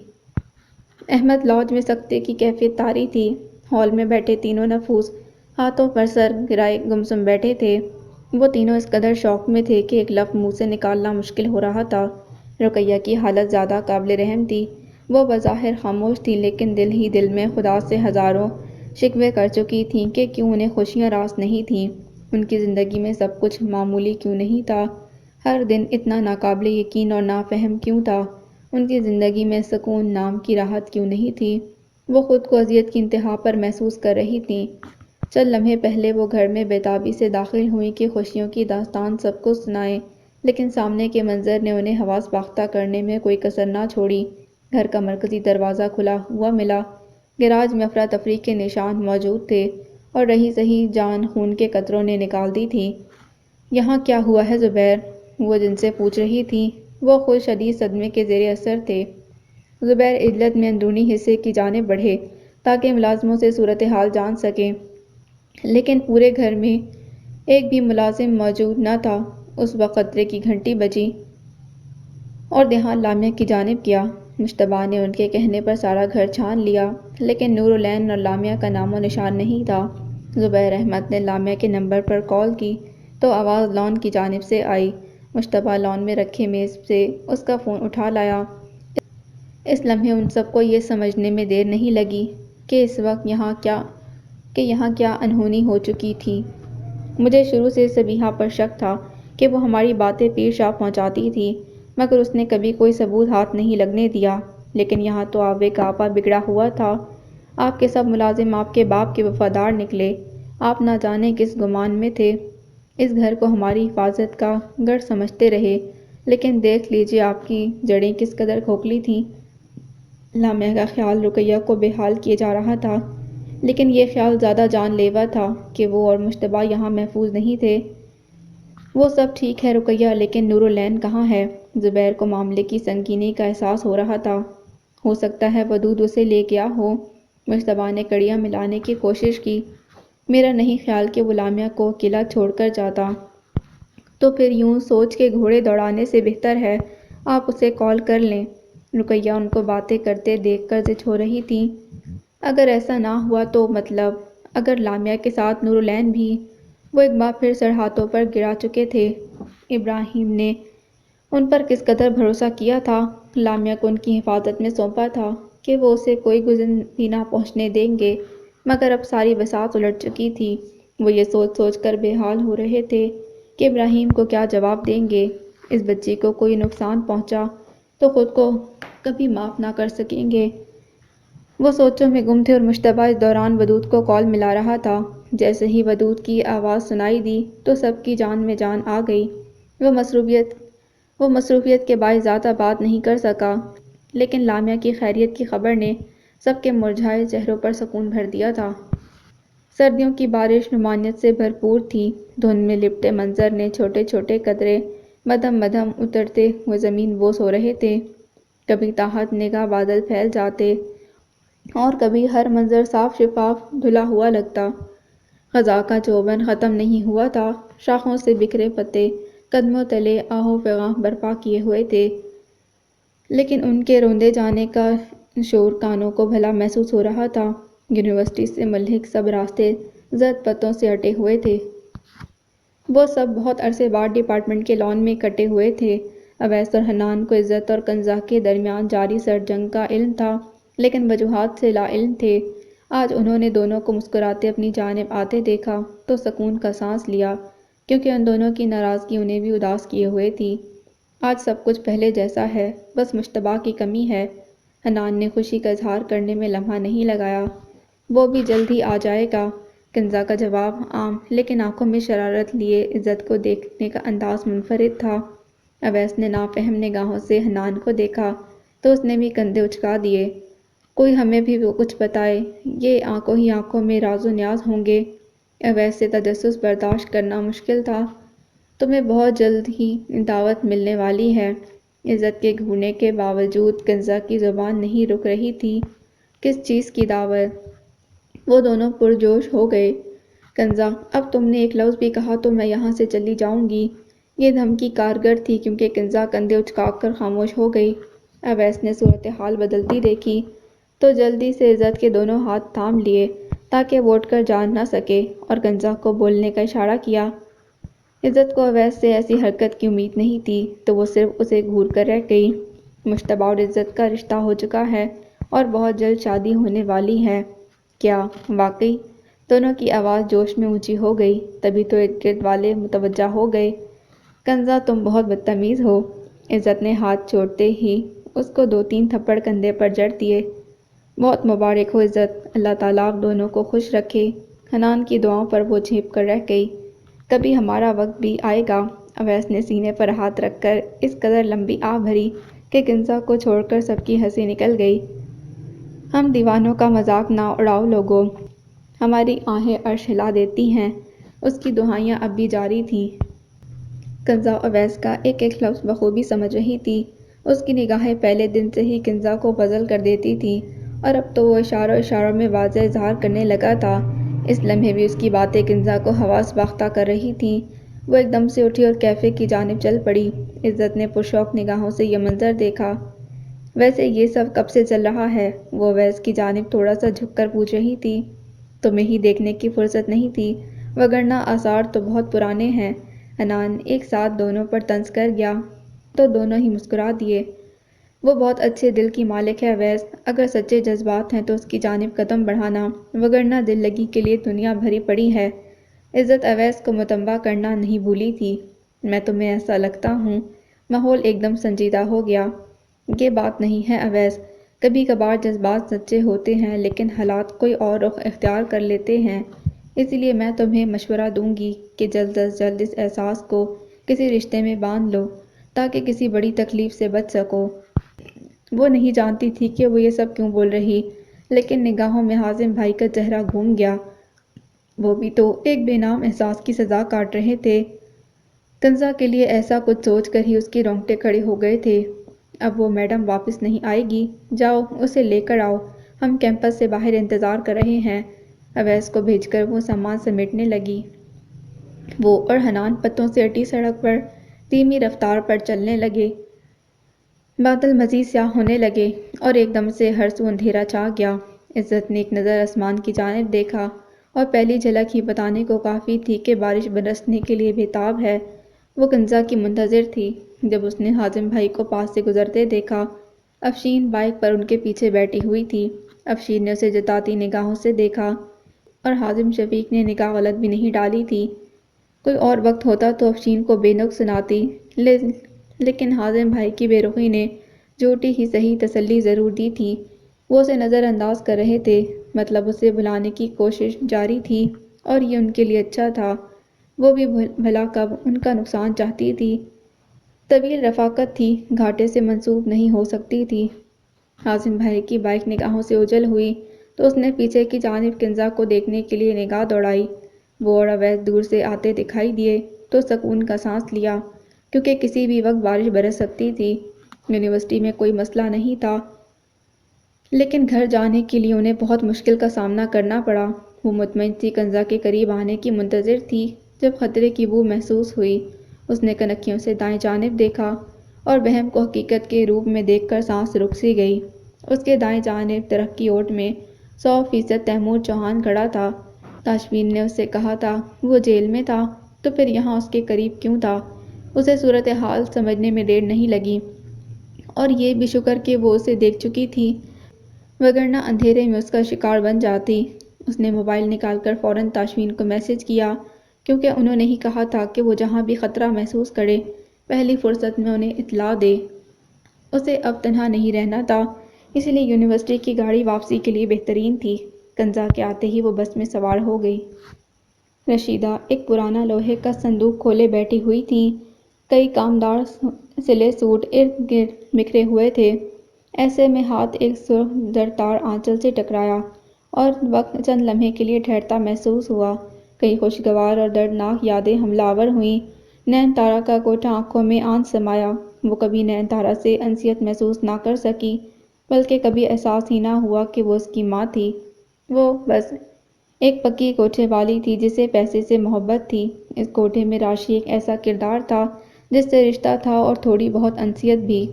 احمد لاج میں سکتے کی کیفیت طاری تھی۔ ہال میں بیٹھے تینوں نفوس ہاتھوں پر سر گرائے گمسم بیٹھے تھے۔ وہ تینوں اس قدر شوق میں تھے کہ ایک لفظ منہ سے نکالنا مشکل ہو رہا تھا۔ رقیہ کی حالت زیادہ قابل رحم تھی۔ وہ بظاہر خاموش تھی، لیکن دل ہی دل میں خدا سے ہزاروں شکوے کر چکی تھیں کہ کیوں انہیں خوشیاں راس نہیں تھیں، ان کی زندگی میں سب کچھ معمولی کیوں نہیں تھا، ہر دن اتنا ناقابل یقین اور نافہم کیوں تھا، ان کی زندگی میں سکون نام کی راحت کیوں نہیں تھی۔ وہ خود کو اذیت کی انتہا پر محسوس کر رہی تھیں۔ چند لمحے پہلے وہ گھر میں بے تابی سے داخل ہوئیں کہ خوشیوں کی داستان سب کو سنائیں، لیکن سامنے کے منظر نے انہیں حواس باختہ کرنے میں کوئی کسر نہ چھوڑی۔ گھر کا مرکزی دروازہ کھلا ہوا ملا۔ گیراج میں افراتفری کے نشان موجود تھے اور رہی سہی جان خون کے قطروں نے نکال دی تھی۔ یہاں کیا ہوا ہے زبیر؟ وہ جن سے پوچھ رہی تھی، وہ خود شدید صدمے کے زیر اثر تھے۔ زبیر عجلت میں اندرونی حصے کی جانب بڑھے تاکہ ملازموں سے صورتحال جان سکیں، لیکن پورے گھر میں ایک بھی ملازم موجود نہ تھا۔ اس وقت خطرے کی گھنٹی بجی اور دھیان لامیا کی جانب گیا۔ مشتبہ نے ان کے کہنے پر سارا گھر چھان لیا، لیکن نور العین اور لامیا کا نام و نشان نہیں تھا۔ زبیر احمد نے لامیا کے نمبر پر کال کی تو آواز لان کی جانب سے آئی۔ مشتبہ لان میں رکھے میز سے اس کا فون اٹھا لایا۔ اس لمحے ان سب کو یہ سمجھنے میں دیر نہیں لگی کہ اس وقت یہاں کیا انہونی ہو چکی تھی۔ مجھے شروع سے صبیحہ پر شک تھا کہ وہ ہماری باتیں پیر شاہ پہنچاتی تھی، مگر اس نے کبھی کوئی ثبوت ہاتھ نہیں لگنے دیا۔ لیکن یہاں تو آپ ایک آپا بگڑا ہوا تھا۔ آپ کے سب ملازم آپ کے باپ کے وفادار نکلے۔ آپ نہ جانے کس گمان میں تھے۔ اس گھر کو ہماری حفاظت کا گڑھ سمجھتے رہے، لیکن دیکھ لیجیے آپ کی جڑیں کس قدر کھوکھلی تھیں۔ لامیا کا خیال رقیہ کو بے حال کیے جا رہا تھا، لیکن یہ خیال زیادہ جان لیوا تھا کہ وہ اور مشتبہ یہاں محفوظ نہیں تھے۔ وہ سب ٹھیک ہے رقیہ، لیکن نور العین کہاں ہے؟ زبیر کو معاملے کی سنگینی کا احساس ہو رہا تھا۔ ہو سکتا ہے ودود اسے لے گیا ہو۔ مشتبہ نے کڑیاں ملانے کی کوشش کی۔ میرا نہیں خیال کہ وہ لامیا کو قلعہ چھوڑ کر جاتا۔ تو پھر یوں سوچ کے گھوڑے دوڑانے سے بہتر ہے آپ اسے کال کر لیں۔ رقیہ ان کو باتیں کرتے دیکھ کر زچ ہو رہی تھی۔ اگر ایسا نہ ہوا تو مطلب اگر لامیا کے ساتھ نور العین بھی؟ وہ ایک بار پھر سر ہاتھوں پر گرا چکے تھے۔ ابراہیم نے ان پر کس قدر بھروسہ کیا تھا، لامیا کو ان کی حفاظت میں سونپا تھا کہ وہ اسے کوئی گزر بھی نہ پہنچنے دیں گے، مگر اب ساری بساط الٹ چکی تھی۔ وہ یہ سوچ سوچ کر بے حال ہو رہے تھے کہ ابراہیم کو کیا جواب دیں گے۔ اس بچی کو کوئی نقصان پہنچا تو خود کو کبھی معاف نہ کر سکیں گے۔ وہ سوچوں میں گم تھے اور مشتبہ اس دوران ودود کو کال ملا رہا تھا۔ جیسے ہی ودود کی آواز سنائی دی تو سب کی جان میں جان آ گئی۔ وہ مصروفیت کے باعث زیادہ بات نہیں کر سکا، لیکن لامیا کی خیریت کی خبر نے سب کے مرجھائے چہروں پر سکون بھر دیا تھا۔ سردیوں کی بارش رومانیت سے بھرپور تھی۔ دھند میں لپٹے منظر نے چھوٹے چھوٹے قطرے مدھم مدھم اترتے ہوئے زمین بوس ہو رہے تھے۔ کبھی تحت نگاہ بادل پھیل جاتے اور کبھی ہر منظر صاف شفاف دھلا ہوا لگتا۔ خزاں کا چوبن ختم نہیں ہوا تھا۔ شاخوں سے بکھرے پتے قدموں تلے آہ و فغاں برپا کیے ہوئے تھے، لیکن ان کے روندے جانے کا شور کانوں کو بھلا محسوس ہو رہا تھا۔ یونیورسٹی سے ملحق سب راستے زرد پتوں سے اٹے ہوئے تھے۔ وہ سب بہت عرصے بعد ڈپارٹمنٹ کے لان میں اکٹھے ہوئے تھے۔ اویس اور حنان کو عزت اور کنزا کے درمیان جاری سرد جنگ کا علم تھا، لیکن وجوہات سے لا علم تھے۔ آج انہوں نے دونوں کو مسکراتے اپنی جانب آتے دیکھا تو سکون کا سانس لیا، کیونکہ ان دونوں کی ناراضگی انہیں بھی اداس کیے ہوئے تھی۔ آج سب کچھ پہلے جیسا ہے، بس مشتبہ کی کمی ہے۔ حنان نے خوشی کا اظہار کرنے میں لمحہ نہیں لگایا۔ وہ بھی جلد ہی آ جائے گا۔ کنزا کا جواب عام لیکن آنکھوں میں شرارت لیے عزت کو دیکھنے کا انداز منفرد تھا۔ اویس نے نافہم نگاہوں سے حنان کو دیکھا تو اس نے بھی کندھے اچکا دیے۔ کوئی ہمیں بھی وہ کچھ بتائے، یہ آنکھوں ہی آنکھوں میں راز و نیاز ہوں گے۔ اویس سے تجسس برداشت کرنا مشکل تھا۔ تمہیں بہت جلد ہی دعوت ملنے والی ہے۔ عزت کے گھورنے کے باوجود کنزا کی زبان نہیں رک رہی تھی۔ کس چیز کی دعوت؟ وہ دونوں پرجوش ہو گئے۔ کنزا، اب تم نے ایک لفظ بھی کہا تو میں یہاں سے چلی جاؤں گی۔ یہ دھمکی کارگر تھی کیونکہ کنزا کندھے اچکا کر خاموش ہو گئی۔ اویس نے صورتحال بدلتی دیکھی تو جلدی سے عزت کے دونوں ہاتھ تھام لیے تاکہ وہ اٹھ کر جا نہ سکے اور کنزا کو بولنے کا اشارہ کیا۔ عزت کو اویس سے ایسی حرکت کی امید نہیں تھی تو وہ صرف اسے گھور کر رہ گئی۔ مشتبہ اور عزت کا رشتہ ہو چکا ہے اور بہت جلد شادی ہونے والی ہے۔ کیا واقعی؟ دونوں کی آواز جوش میں اونچی ہو گئی۔ تبھی تو ارد گرد والے متوجہ ہو گئے۔ کنزا، تم بہت بدتمیز ہو۔ عزت نے ہاتھ چھوڑتے ہی اس کو 2-3 تھپڑ کندھے پر جڑ دیے۔ بہت مبارک ہو عزت، اللہ تعالیٰ آپ دونوں کو خوش رکھے۔ حنان کی دعاؤں پر وہ جھپ کر رہ گئی۔ کبھی ہمارا وقت بھی آئے گا۔ اویس نے سینے پر ہاتھ رکھ کر اس قدر لمبی آہ بھری کہ کنزا کو چھوڑ کر سب کی ہنسی نکل گئی۔ ہم دیوانوں کا مذاق نہ اڑاؤ لوگو، ہماری آہیں عرش ہلا دیتی ہیں۔ اس کی دہائیاں اب بھی جاری تھیں۔ کنزا اویس کا ایک ایک لفظ بخوبی سمجھ رہی تھی۔ اس کی نگاہیں پہلے دن سے ہی کنزا کو غزل کر دیتی تھیں اور اب تو وہ اشاروں میں واضح اظہار کرنے لگا تھا۔ اس لمحے بھی اس کی باتیں کنزا کو حواس باختہ کر رہی تھیں۔ وہ ایک دم سے اٹھی اور کیفے کی جانب چل پڑی۔ عزت نے پرشوق نگاہوں سے یہ منظر دیکھا۔ ویسے یہ سب کب سے چل رہا ہے؟ وہ اویس کی جانب تھوڑا سا جھک کر پوچھ رہی تھی۔ تمہیں ہی دیکھنے کی فرصت نہیں تھی، وگرنہ آثار تو بہت پرانے ہیں۔ حنان ایک ساتھ دونوں پر طنز کر گیا تو دونوں ہی مسکرا دیے۔ وہ بہت اچھے دل کی مالک ہے اویس، اگر سچے جذبات ہیں تو اس کی جانب قدم بڑھانا، وگرنہ دل لگی کے لیے دنیا بھری پڑی ہے۔ عزت اویس کو متنبہ کرنا نہیں بھولی تھی۔ میں تمہیں ایسا لگتا ہوں؟ ماحول ایک دم سنجیدہ ہو گیا۔ یہ بات نہیں ہے اویس، کبھی کبھار جذبات سچے ہوتے ہیں لیکن حالات کوئی اور رخ اختیار کر لیتے ہیں۔ اسی لیے میں تمہیں مشورہ دوں گی کہ جلد از جلد اس احساس کو کسی رشتے میں باندھ لو تاکہ کسی بڑی تکلیف سے بچ سکو۔ وہ نہیں جانتی تھی کہ وہ یہ سب کیوں بول رہی، لیکن نگاہوں میں حازم بھائی کا چہرہ گھوم گیا۔ وہ بھی تو ایک بے نام احساس کی سزا کاٹ رہے تھے۔ کنزا کے لیے ایسا کچھ سوچ کر ہی اس کے رونگٹے کھڑے ہو گئے تھے۔ اب وہ میڈم واپس نہیں آئے گی، جاؤ اسے لے کر آؤ، ہم کیمپس سے باہر انتظار کر رہے ہیں۔ اویس کو بھیج کر وہ سامان سمیٹنے لگی۔ وہ اور حنان پتوں سے اٹی سڑک پر دھیمی رفتار پر چلنے لگے۔ بادل مزید سیاہ ہونے لگے اور ایک دم سے ہر سو اندھیرا چھا گیا۔ عزت نے ایک نظر آسمان کی جانب دیکھا اور پہلی جھلک ہی بتانے کو کافی تھی کہ بارش برسنے کے لیے بےتاب ہے۔ وہ کنزا کی منتظر تھی۔ جب اس نے حازم بھائی کو پاس سے گزرتے دیکھا، افشین بائیک پر ان کے پیچھے بیٹھی ہوئی تھی۔ افشین نے اسے جتاتی نگاہوں سے دیکھا اور حازم شفیق نے نگاہ غلط بھی نہیں ڈالی تھی۔ کوئی اور وقت ہوتا تو افشین کو بے نقص سناتی، لیکن حازم بھائی کی بے رخی نے جھوٹی ہی صحیح تسلی ضرور دی تھی۔ وہ اسے نظر انداز کر رہے تھے، مطلب اسے بھلانے کی کوشش جاری تھی، اور یہ ان کے لیے اچھا تھا۔ وہ بھی بھلا کب ان کا نقصان چاہتی تھی۔ طویل رفاقت تھی، گھاٹے سے منسوب نہیں ہو سکتی تھی۔ حازم بھائی کی بائک نگاہوں سے اوجھل ہوئی تو اس نے پیچھے کی جانب کنزا کو دیکھنے کے لیے نگاہ دوڑائی۔ وہ اور اویس دور سے آتے دکھائی دیے تو سکون کا سانس لیا، کیونکہ کسی بھی وقت بارش برس سکتی تھی۔ یونیورسٹی میں کوئی مسئلہ نہیں تھا، لیکن گھر جانے کے لیے انہیں بہت مشکل کا سامنا کرنا پڑا۔ وہ مطمئن سی کنزا کے قریب آنے کی منتظر تھی جب خطرے کی بو محسوس ہوئی۔ اس نے کنکھیوں سے دائیں جانب دیکھا اور وہم کو حقیقت کے روپ میں دیکھ کر سانس رک سی گئی۔ اس کے دائیں جانب درخت کی اوٹ میں 100% تیمور چوہان کھڑا تھا۔ تاشفین نے اس سے کہا تھا وہ جیل میں تھا تو پھر یہاں اس کے قریب کیوں تھا؟ اسے صورتحال سمجھنے میں دیر نہیں لگی، اور یہ بھی شکر کہ وہ اسے دیکھ چکی تھی، وگرنہ اندھیرے میں اس کا شکار بن جاتی۔ اس نے موبائل نکال کر فوراً تاشفین کو میسج کیا، کیونکہ انہوں نے ہی کہا تھا کہ وہ جہاں بھی خطرہ محسوس کرے پہلی فرصت میں انہیں اطلاع دے۔ اسے اب تنہا نہیں رہنا تھا، اس لیے یونیورسٹی کی گاڑی واپسی کے لیے بہترین تھی۔ کنزا کے آتے ہی وہ بس میں سوار ہو گئی۔ رشیدہ ایک پرانا لوہے کا صندوق کھولے بیٹھی ہوئی تھی۔ کئی کامدار سلے سوٹ ارد گرد بکھرے ہوئے تھے۔ ایسے میں ہاتھ ایک سرخ زرتار آنچل سے ٹکرایا اور وقت چند لمحے کے لیے ٹھہرتا محسوس ہوا۔ کئی خوشگوار اور دردناک یادیں حملہ آور ہوئیں۔ نین تارا کا کوٹھا آنکھوں میں آن سمایا۔ وہ کبھی نین تارا سے انسیت محسوس نہ کر سکی، بلکہ کبھی احساس ہی نہ ہوا کہ وہ اس کی ماں تھی۔ وہ بس ایک پکی کوٹھے والی تھی جسے پیسے سے محبت تھی۔ اس کوٹھے میں راشی ایک ایسا کردار تھا جس سے رشتہ تھا اور تھوڑی بہت انسیت بھی۔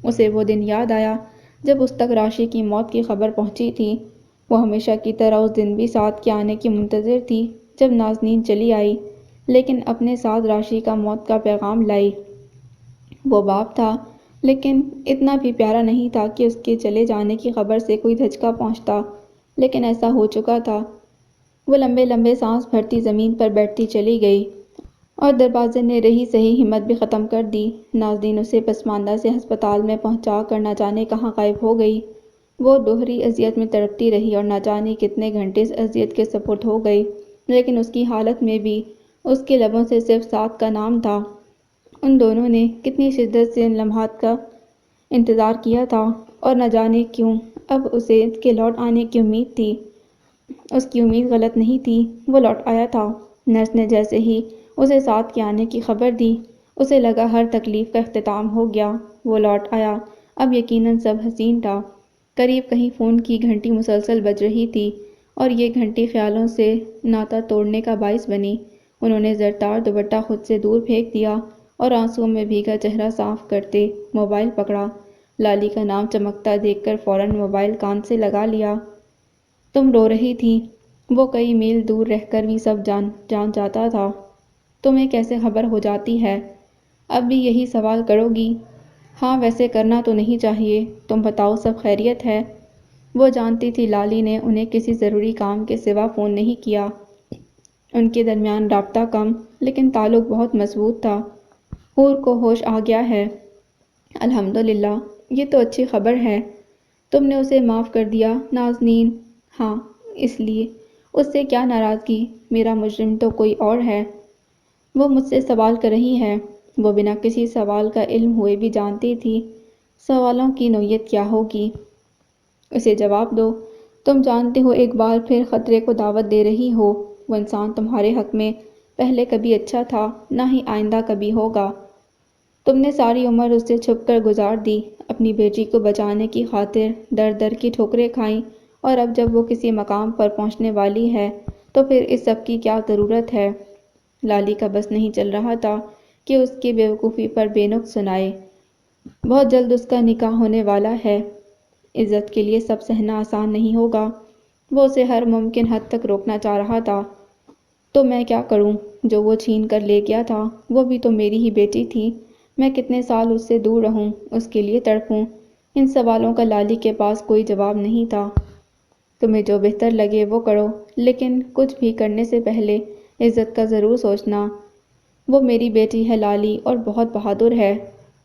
اسے وہ دن یاد آیا جب اس تک راشی کی موت کی خبر پہنچی تھی۔ وہ ہمیشہ کی طرح اس دن بھی ساتھ کے آنے کی منتظر تھی جب نازنین چلی آئی، لیکن اپنے ساتھ راشی کا موت کا پیغام لائی۔ وہ باپ تھا، لیکن اتنا بھی پیارا نہیں تھا کہ اس کے چلے جانے کی خبر سے کوئی دھچکا پہنچتا، لیکن ایسا ہو چکا تھا۔ وہ لمبے لمبے سانس بھرتی زمین پر بیٹھتی چلی گئی، اور دروازے نے رہی سہی ہمت بھی ختم کر دی۔ نازنین اسے پسماندہ سے ہسپتال میں پہنچا کر نہ جانے کہاں غائب ہو گئی۔ وہ دوہری اذیت میں تڑپتی رہی اور نہ جانے کتنے گھنٹے اس اذیت کے سپرد ہو گئی، لیکن اس کی حالت میں بھی اس کے لبوں سے صرف ساتھ کا نام تھا۔ ان دونوں نے کتنی شدت سے ان لمحات کا انتظار کیا تھا، اور نہ جانے کیوں اب اسے اس کے لوٹ آنے کی امید تھی۔ اس کی امید غلط نہیں تھی، وہ لوٹ آیا تھا۔ نرس نے جیسے ہی اسے ساتھ کے آنے کی خبر دی، اسے لگا ہر تکلیف کا اختتام ہو گیا۔ وہ لوٹ آیا، اب یقیناً سب حسین تھا۔ قریب کہیں فون کی گھنٹی مسلسل بج رہی تھی، اور یہ گھنٹی خیالوں سے ناطہ توڑنے کا باعث بنی۔ انہوں نے زرتار دوپٹہ خود سے دور پھینک دیا اور آنسوؤں میں بھیگا چہرہ صاف کرتے موبائل پکڑا۔ لالی کا نام چمکتا دیکھ کر فوراً موبائل کان سے لگا لیا۔ تم رو رہی تھی؟ وہ کئی میل دور رہ کر بھی سب جان جاتا تھا۔ تمہیں کیسے خبر ہو جاتی ہے؟ اب بھی یہی سوال کرو گی؟ ہاں، ویسے کرنا تو نہیں چاہیے۔ تم بتاؤ، سب خیریت ہے؟ وہ جانتی تھی لالی نے انہیں کسی ضروری کام کے سوا فون نہیں کیا۔ ان کے درمیان رابطہ کم، لیکن تعلق بہت مضبوط تھا۔ حور کو ہوش آ گیا ہے؟ الحمدللہ، یہ تو اچھی خبر ہے۔ تم نے اسے معاف کر دیا؟ نازنین: ہاں، اس لیے اس سے کیا ناراضگی؟ میرا مجرم تو کوئی اور ہے۔ وہ مجھ سے سوال کر رہی ہے۔ وہ بنا کسی سوال کا علم ہوئے بھی جانتی تھی سوالوں کی نوعیت کیا ہوگی۔ اسے جواب دو۔ تم جانتے ہو ایک بار پھر خطرے کو دعوت دے رہی ہو۔ وہ انسان تمہارے حق میں پہلے کبھی اچھا تھا، نہ ہی آئندہ کبھی ہوگا۔ تم نے ساری عمر اس سے چھپ کر گزار دی، اپنی بیٹی کو بچانے کی خاطر در در کی ٹھوکریں کھائیں، اور اب جب وہ کسی مقام پر پہنچنے والی ہے تو پھر اس سب کی کیا ضرورت ہے؟ لالی کا بس نہیں چل رہا تھا کہ اس کی بے وقوفی پر بے نقص سنائے۔ بہت جلد اس کا نکاح ہونے والا ہے۔ عزت کے لیے سب سہنا آسان نہیں ہوگا۔ وہ اسے ہر ممکن حد تک روکنا چاہ رہا تھا۔ تو میں کیا کروں؟ جو وہ چھین کر لے گیا تھا وہ بھی تو میری ہی بیٹی تھی۔ میں کتنے سال اس سے دور رہوں، اس کے لیے تڑپوں؟ ان سوالوں کا لالی کے پاس کوئی جواب نہیں تھا۔ تمہیں جو بہتر لگے وہ کرو، لیکن کچھ بھی کرنے سے پہلے عزت کا ضرور سوچنا۔ وہ میری بیٹی ہے لالی، اور بہت بہادر ہے۔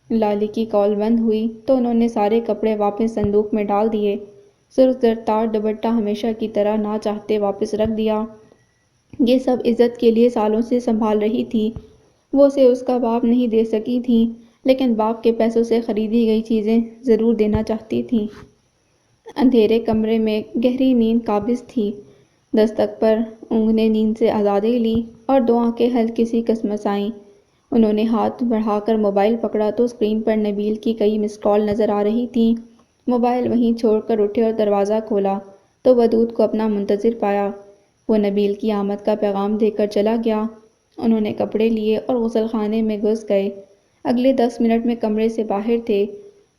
لالی کی کال بند ہوئی تو انہوں نے سارے کپڑے واپس صندوق میں ڈال دیے۔ سرخ زرد تار دوپٹہ ہمیشہ کی طرح نہ چاہتے واپس رکھ دیا۔ یہ سب عزت کے لیے سالوں سے سنبھال رہی تھی۔ وہ اسے اس کا باپ نہیں دے سکی تھی، لیکن باپ کے پیسوں سے خریدی گئی چیزیں ضرور دینا چاہتی تھی۔ اندھیرے کمرے میں گہری نیند قابض تھی۔ دستک پر اونگ نے نیند سے آزادی لی اور دو آنکھیں ہلکی سی کسمسائیں۔ انہوں نے ہاتھ بڑھا کر موبائل پکڑا تو اسکرین پر نبیل کی کئی مس کال نظر آ رہی تھیں۔ موبائل وہیں چھوڑ کر اٹھے اور دروازہ کھولا تو ودود کو اپنا منتظر پایا۔ وہ نبیل کی آمد کا پیغام دے کر چلا گیا۔ انہوں نے کپڑے لیے اور غسل خانے میں گھس گئے۔ اگلے 10 منٹ میں کمرے سے باہر تھے۔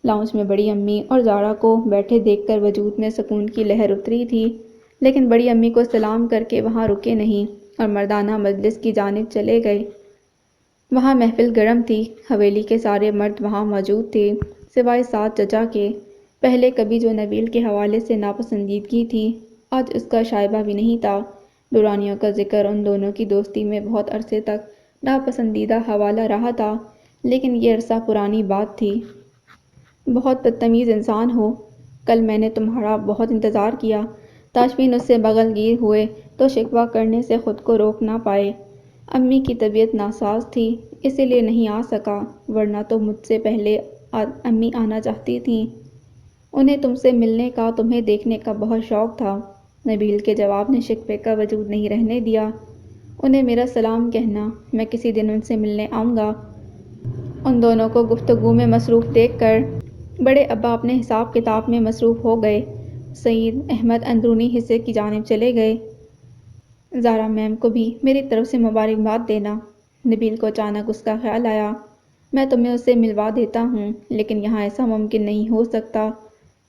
لاؤنج میں بڑی امی اور زارا کو بیٹھے دیکھ کر وجود میں سکون کی لہر اتری تھی، لیکن بڑی امی کو سلام کر کے وہاں رکے نہیں اور مردانہ مجلس کی جانب چلے گئے۔ وہاں محفل گرم تھی۔ حویلی کے سارے مرد وہاں موجود تھے سوائے 7 چچا کے۔ پہلے کبھی جو نبیل کے حوالے سے ناپسندیدگی تھی، آج اس کا شائبہ بھی نہیں تھا۔ دورانیوں کا ذکر ان دونوں کی دوستی میں بہت عرصے تک ناپسندیدہ حوالہ رہا تھا، لیکن یہ عرصہ پرانی بات تھی۔ بہت بدتمیز انسان ہو، کل میں نے تمہارا بہت انتظار کیا۔ تاشفین اس سے بغل گیر ہوئے تو شکوہ کرنے سے خود کو روک نہ پائے۔ امی کی طبیعت ناساز تھی، اسی لیے نہیں آ سکا، ورنہ تو مجھ سے پہلے امی آنا چاہتی تھیں۔ انہیں تم سے ملنے کا، تمہیں دیکھنے کا بہت شوق تھا۔ نبیل کے جواب نے شکوے کا وجود نہیں رہنے دیا۔ انہیں میرا سلام کہنا، میں کسی دن ان سے ملنے آؤں گا۔ ان دونوں کو گفتگو میں مصروف دیکھ کر بڑے ابا اپنے حساب کتاب میں مصروف ہو گئے۔ سعید احمد اندرونی حصے کی جانب چلے گئے۔ زارا میم کو بھی میری طرف سے مبارکباد دینا۔ نبیل کو اچانک اس کا خیال آیا۔ میں تمہیں اس سے ملوا دیتا ہوں، لیکن یہاں ایسا ممکن نہیں ہو سکتا،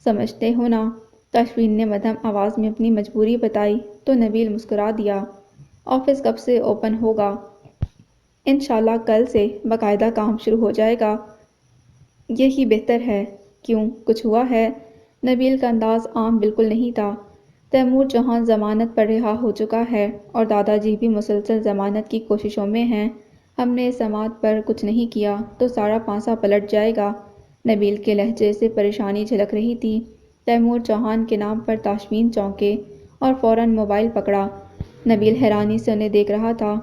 سمجھتے ہو نا؟ تاشفین نے مدھم آواز میں اپنی مجبوری بتائی تو نبیل مسکرا دیا۔ آفس کب سے اوپن ہوگا؟ انشاءاللہ کل سے باقاعدہ کام شروع ہو جائے گا۔ یہی بہتر ہے۔ کیوں، کچھ ہوا ہے؟ نبیل کا انداز عام بالکل نہیں تھا۔ تیمور چوہان ضمانت پر رہا ہو چکا ہے اور دادا جی بھی مسلسل ضمانت کی کوششوں میں ہیں۔ ہم نے اس سماعت پر کچھ نہیں کیا تو سارا پانسا پلٹ جائے گا۔ نبیل کے لہجے سے پریشانی جھلک رہی تھی۔ تیمور چوہان کے نام پر تاشفین چونکے اور فوراً موبائل پکڑا۔ نبیل حیرانی سے انہیں دیکھ رہا تھا۔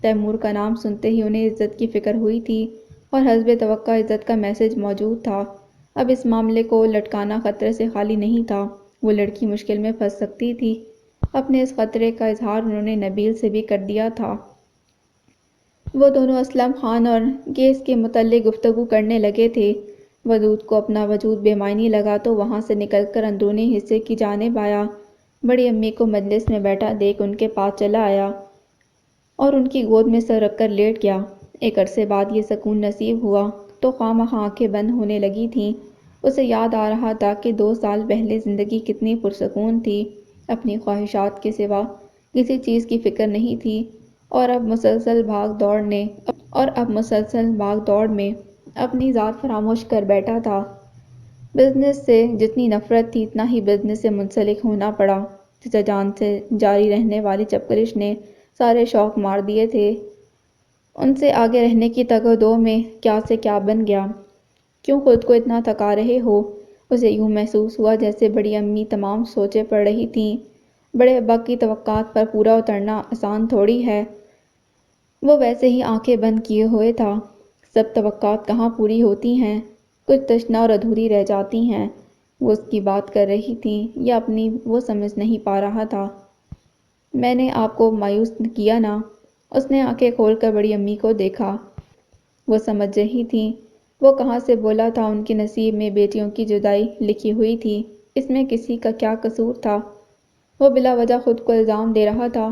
تیمور کا نام سنتے ہی انہیں عزت کی فکر ہوئی تھی اور حسب توقع عزت کا میسج موجود تھا۔ اب اس معاملے کو لٹکانا خطرے سے خالی نہیں تھا۔ وہ لڑکی مشکل میں پھنس سکتی تھی۔ اپنے اس خطرے کا اظہار انہوں نے نبیل سے بھی کر دیا تھا۔ وہ دونوں اسلم خان اور کیس کے متعلق گفتگو کرنے لگے تھے۔ ودود کو اپنا وجود بے معنی لگا تو وہاں سے نکل کر اندرونی حصے کی جانب آیا۔ بڑی امی کو مجلس میں بیٹھا دیکھ ان کے پاس چلا آیا اور ان کی گود میں سر رکھ کر لیٹ گیا۔ ایک عرصے بعد یہ سکون نصیب ہوا تو خواہ مخواہ آنکھیں بند ہونے لگی تھیں۔ اسے یاد آ رہا تھا کہ 2 سال پہلے زندگی کتنی پرسکون تھی، اپنی خواہشات کے سوا کسی چیز کی فکر نہیں تھی، اور اب مسلسل بھاگ دوڑ میں اپنی ذات فراموش کر بیٹھا تھا۔ بزنس سے جتنی نفرت تھی اتنا ہی بزنس سے منسلک ہونا پڑا۔ چچا جان سے جاری رہنے والی چپکلش نے سارے شوق مار دیے تھے۔ ان سے آگے رہنے کی تگ و دو میں کیا سے کیا بن گیا۔ کیوں خود کو اتنا تھکا رہے ہو؟ اسے یوں محسوس ہوا جیسے بڑی امی تمام سوچیں پڑھ رہی تھیں۔ بڑے ابا کی توقعات پر پورا اترنا آسان تھوڑی ہے۔ وہ ویسے ہی آنکھیں بند کیے ہوئے تھا۔ سب توقعات کہاں پوری ہوتی ہیں، کچھ تشنہ اور ادھوری رہ جاتی ہیں۔ وہ اس کی بات کر رہی تھی یا اپنی وہ سمجھ نہیں پا رہا تھا۔ میں نے آپ کو مایوس کیا نا؟ اس نے آنکھیں کھول کر بڑی امی کو دیکھا۔ وہ سمجھ رہی تھیں۔ وہ کہاں سے بولا تھا ان کے نصیب میں بیٹیوں کی جدائی لکھی ہوئی تھی، اس میں کسی کا کیا قصور تھا؟ وہ بلا وجہ خود کو الزام دے رہا تھا۔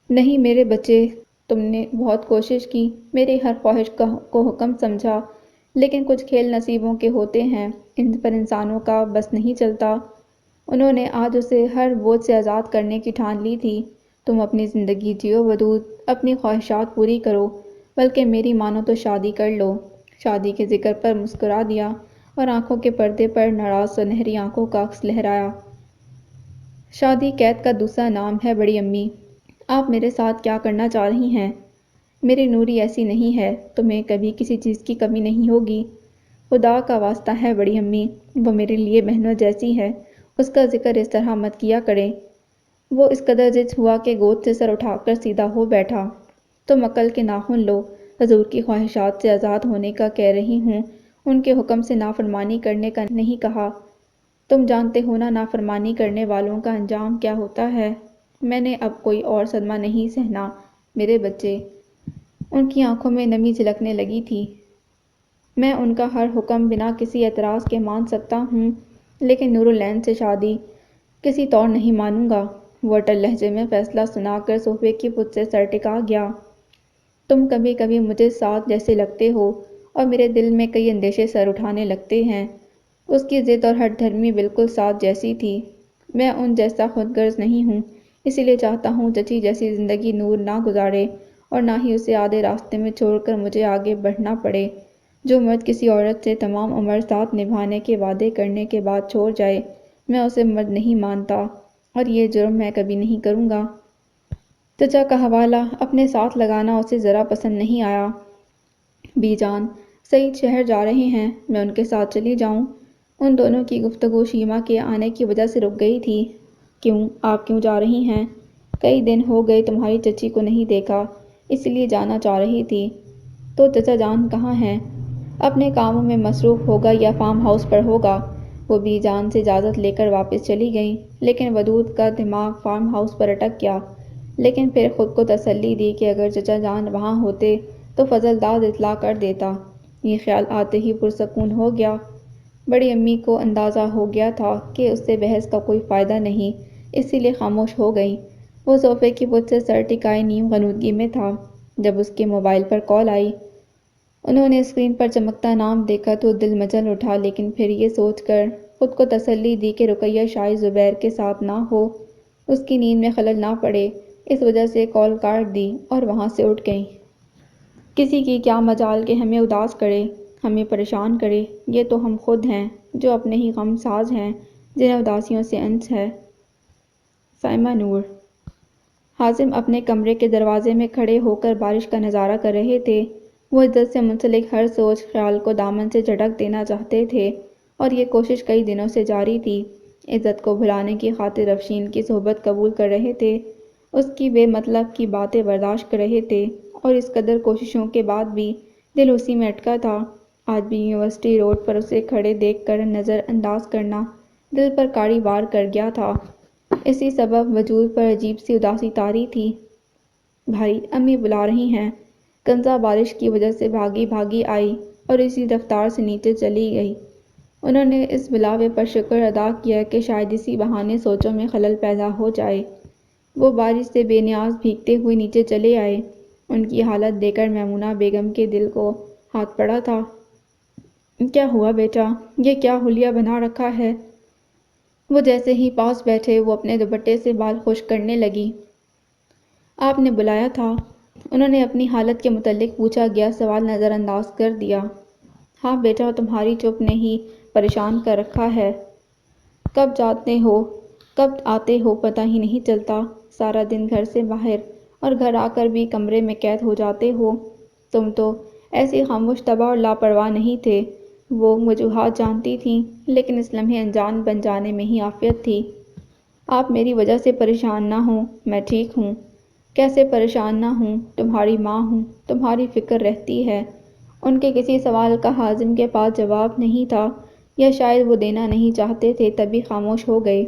نہیں میرے بچے، تم نے بہت کوشش کی، میری ہر خواہش کو حکم سمجھا، لیکن کچھ کھیل نصیبوں کے ہوتے ہیں، ان پر انسانوں کا بس نہیں چلتا۔ انہوں نے آج اسے ہر بوجھ سے آزاد کرنے کی ٹھان لی تھی۔ تم اپنی زندگی جیو ودود، اپنی خواہشات پوری کرو، بلکہ میری مانو تو شادی کر لو۔ شادی کے ذکر پر مسکرا دیا اور آنکھوں کے پردے پر ناراض سنہری آنکھوں کا عکس لہرایا۔ شادی قید کا دوسرا نام ہے بڑی امی۔ آپ میرے ساتھ کیا کرنا چاہ رہی ہیں؟ میری نوری ایسی نہیں ہے، تمہیں کبھی کسی چیز کی کمی نہیں ہوگی۔ خدا کا واسطہ ہے بڑی امی، وہ میرے لیے بہنوں جیسی ہے، اس کا ذکر اس طرح مت کیا کریں۔ وہ اس قدر ضد ہوا کہ گود سے سر اٹھا کر سیدھا ہو بیٹھا۔ تم عقل کے ناخن لو، حضور کی خواہشات سے آزاد ہونے کا کہہ رہی ہوں، ان کے حکم سے نافرمانی کرنے کا نہیں کہا۔ تم جانتے ہو نا نافرمانی کرنے والوں کا انجام کیا ہوتا ہے۔ میں نے اب کوئی اور صدمہ نہیں سہنا، میرے بچے۔ ان کی آنکھوں میں نمی جھلکنے لگی تھی۔ میں ان کا ہر حکم بنا کسی اعتراض کے مان سکتا ہوں، لیکن نور العین سے شادی کسی طور نہیں مانوں گا۔ وہ اٹل لہجے میں فیصلہ سنا کر صوفے کی پشت سے سر ٹکا گیا۔ تم کبھی کبھی مجھے ساتھ جیسے لگتے ہو اور میرے دل میں کئی اندیشے سر اٹھانے لگتے ہیں۔ اس کی ضد اور ہٹ دھرمی بالکل ساتھ جیسی تھی۔ میں ان جیسا خود غرض نہیں ہوں، اسی لیے چاہتا ہوں چچی جیسی زندگی نور نہ گزارے اور نہ ہی اسے آدھے راستے میں چھوڑ کر مجھے آگے بڑھنا پڑے۔ جو مرد کسی عورت سے تمام عمر ساتھ نبھانے کے وعدے کرنے کے بعد چھوڑ جائے، میں اسے مرد نہیں مانتا، اور یہ جرم میں کبھی نہیں کروں گا۔ چچا کا حوالہ اپنے ساتھ لگانا اسے ذرا پسند نہیں آیا۔ بی جان، سعید شہر جا رہے ہیں، میں ان کے ساتھ چلی جاؤں؟ ان دونوں کی گفتگو شیما کے آنے کی وجہ سے رک گئی تھی۔ کیوں، آپ کیوں جا رہی ہیں؟ کئی دن ہو گئے تمہاری چچی کو نہیں دیکھا، اس لیے جانا چاہ رہی تھی۔ تو چچا جان کہاں ہیں؟ اپنے کاموں میں مصروف ہوگا یا فارم ہاؤس پر ہوگا۔ وہ بی جان سے اجازت لے کر واپس چلی گئیں، لیکن ودود کا دماغ فارم ہاؤس پر اٹک گیا۔ لیکن پھر خود کو تسلی دی کہ اگر چچا جان وہاں ہوتے تو فضل داد اطلاع کر دیتا۔ یہ خیال آتے ہی پرسکون ہو گیا۔ بڑی امی کو اندازہ ہو گیا تھا کہ اس سے بحث کا کوئی فائدہ نہیں، اسی لیے خاموش ہو گئیں۔ وہ صوفے کی پشت سے سر ٹکائے نیم غنودگی میں تھا، جب اس کے موبائل پر کال آئی۔ انہوں نے اسکرین پر چمکتا نام دیکھا تو دل مچل اٹھا، لیکن پھر یہ سوچ کر خود کو تسلی دی کہ رقیہ شاید زبیر کے ساتھ نہ ہو، اس کی نیند میں خلل نہ پڑے، اس وجہ سے کال کاٹ دی اور وہاں سے اٹھ گئیں۔ کسی کی کیا مجال کہ ہمیں اداس کرے، ہمیں پریشان کرے، یہ تو ہم خود ہیں جو اپنے ہی غم ساز ہیں، جنہیں اداسیوں سے انس ہے۔ سائمہ نور۔ حازم اپنے کمرے کے دروازے میں کھڑے ہو کر بارش کا نظارہ کر رہے تھے۔ وہ عزت سے منسلک ہر سوچ خیال کو دامن سے جھٹک دینا چاہتے تھے، اور یہ کوشش کئی دنوں سے جاری تھی۔ عزت کو بھلانے کی خاطر افشین کی صحبت قبول کر رہے تھے، اس کی بے مطلب کی باتیں برداشت کر رہے تھے، اور اس قدر کوششوں کے بعد بھی دل اسی میں اٹکا تھا۔ آج بھی یونیورسٹی روڈ پر اسے کھڑے دیکھ کر نظر انداز کرنا دل پر کاڑی وار کر گیا تھا۔ اسی سبب وجود پر عجیب سی اداسی طاری تھی۔ بھائی، امی بلا رہی ہیں۔ کنزا بارش کی وجہ سے بھاگی بھاگی آئی اور اسی رفتار سے نیچے چلی گئی۔ انہوں نے اس بلاوے پر شکر ادا کیا کہ شاید اسی بہانے سوچوں میں خلل پیدا ہو جائے۔ وہ بارش سے بے نیاز بھیگتے ہوئے نیچے چلے آئے۔ ان کی حالت دیکھ کر میمونہ بیگم کے دل کو ہاتھ پڑا تھا۔ کیا ہوا بیٹا، یہ کیا حلیہ بنا رکھا ہے؟ وہ جیسے ہی پاس بیٹھے وہ اپنے دوپٹے سے بال خشک کرنے لگی۔ آپ نے بلایا تھا؟ انہوں نے اپنی حالت کے متعلق پوچھا گیا سوال نظر انداز کر دیا۔ ہاں بیٹا، تمہاری چپ نے ہی پریشان کر رکھا ہے۔ کب جاتے ہو کب آتے ہو پتہ ہی نہیں چلتا، سارا دن گھر سے باہر اور گھر آ کر بھی کمرے میں قید ہو جاتے ہو۔ تم تو ایسی خاموش طبع اور لاپرواہ نہیں تھے۔ وہ وجوہات جانتی تھیں، لیکن اس لمحے انجان بن جانے میں ہی عافیت تھی۔ آپ میری وجہ سے پریشان نہ ہوں، میں ٹھیک ہوں۔ کیسے پریشان نہ ہوں، تمہاری ماں ہوں، تمہاری فکر رہتی ہے۔ ان کے کسی سوال کا حازم کے پاس جواب نہیں تھا، یا شاید وہ دینا نہیں چاہتے تھے، تبھی خاموش ہو گئے۔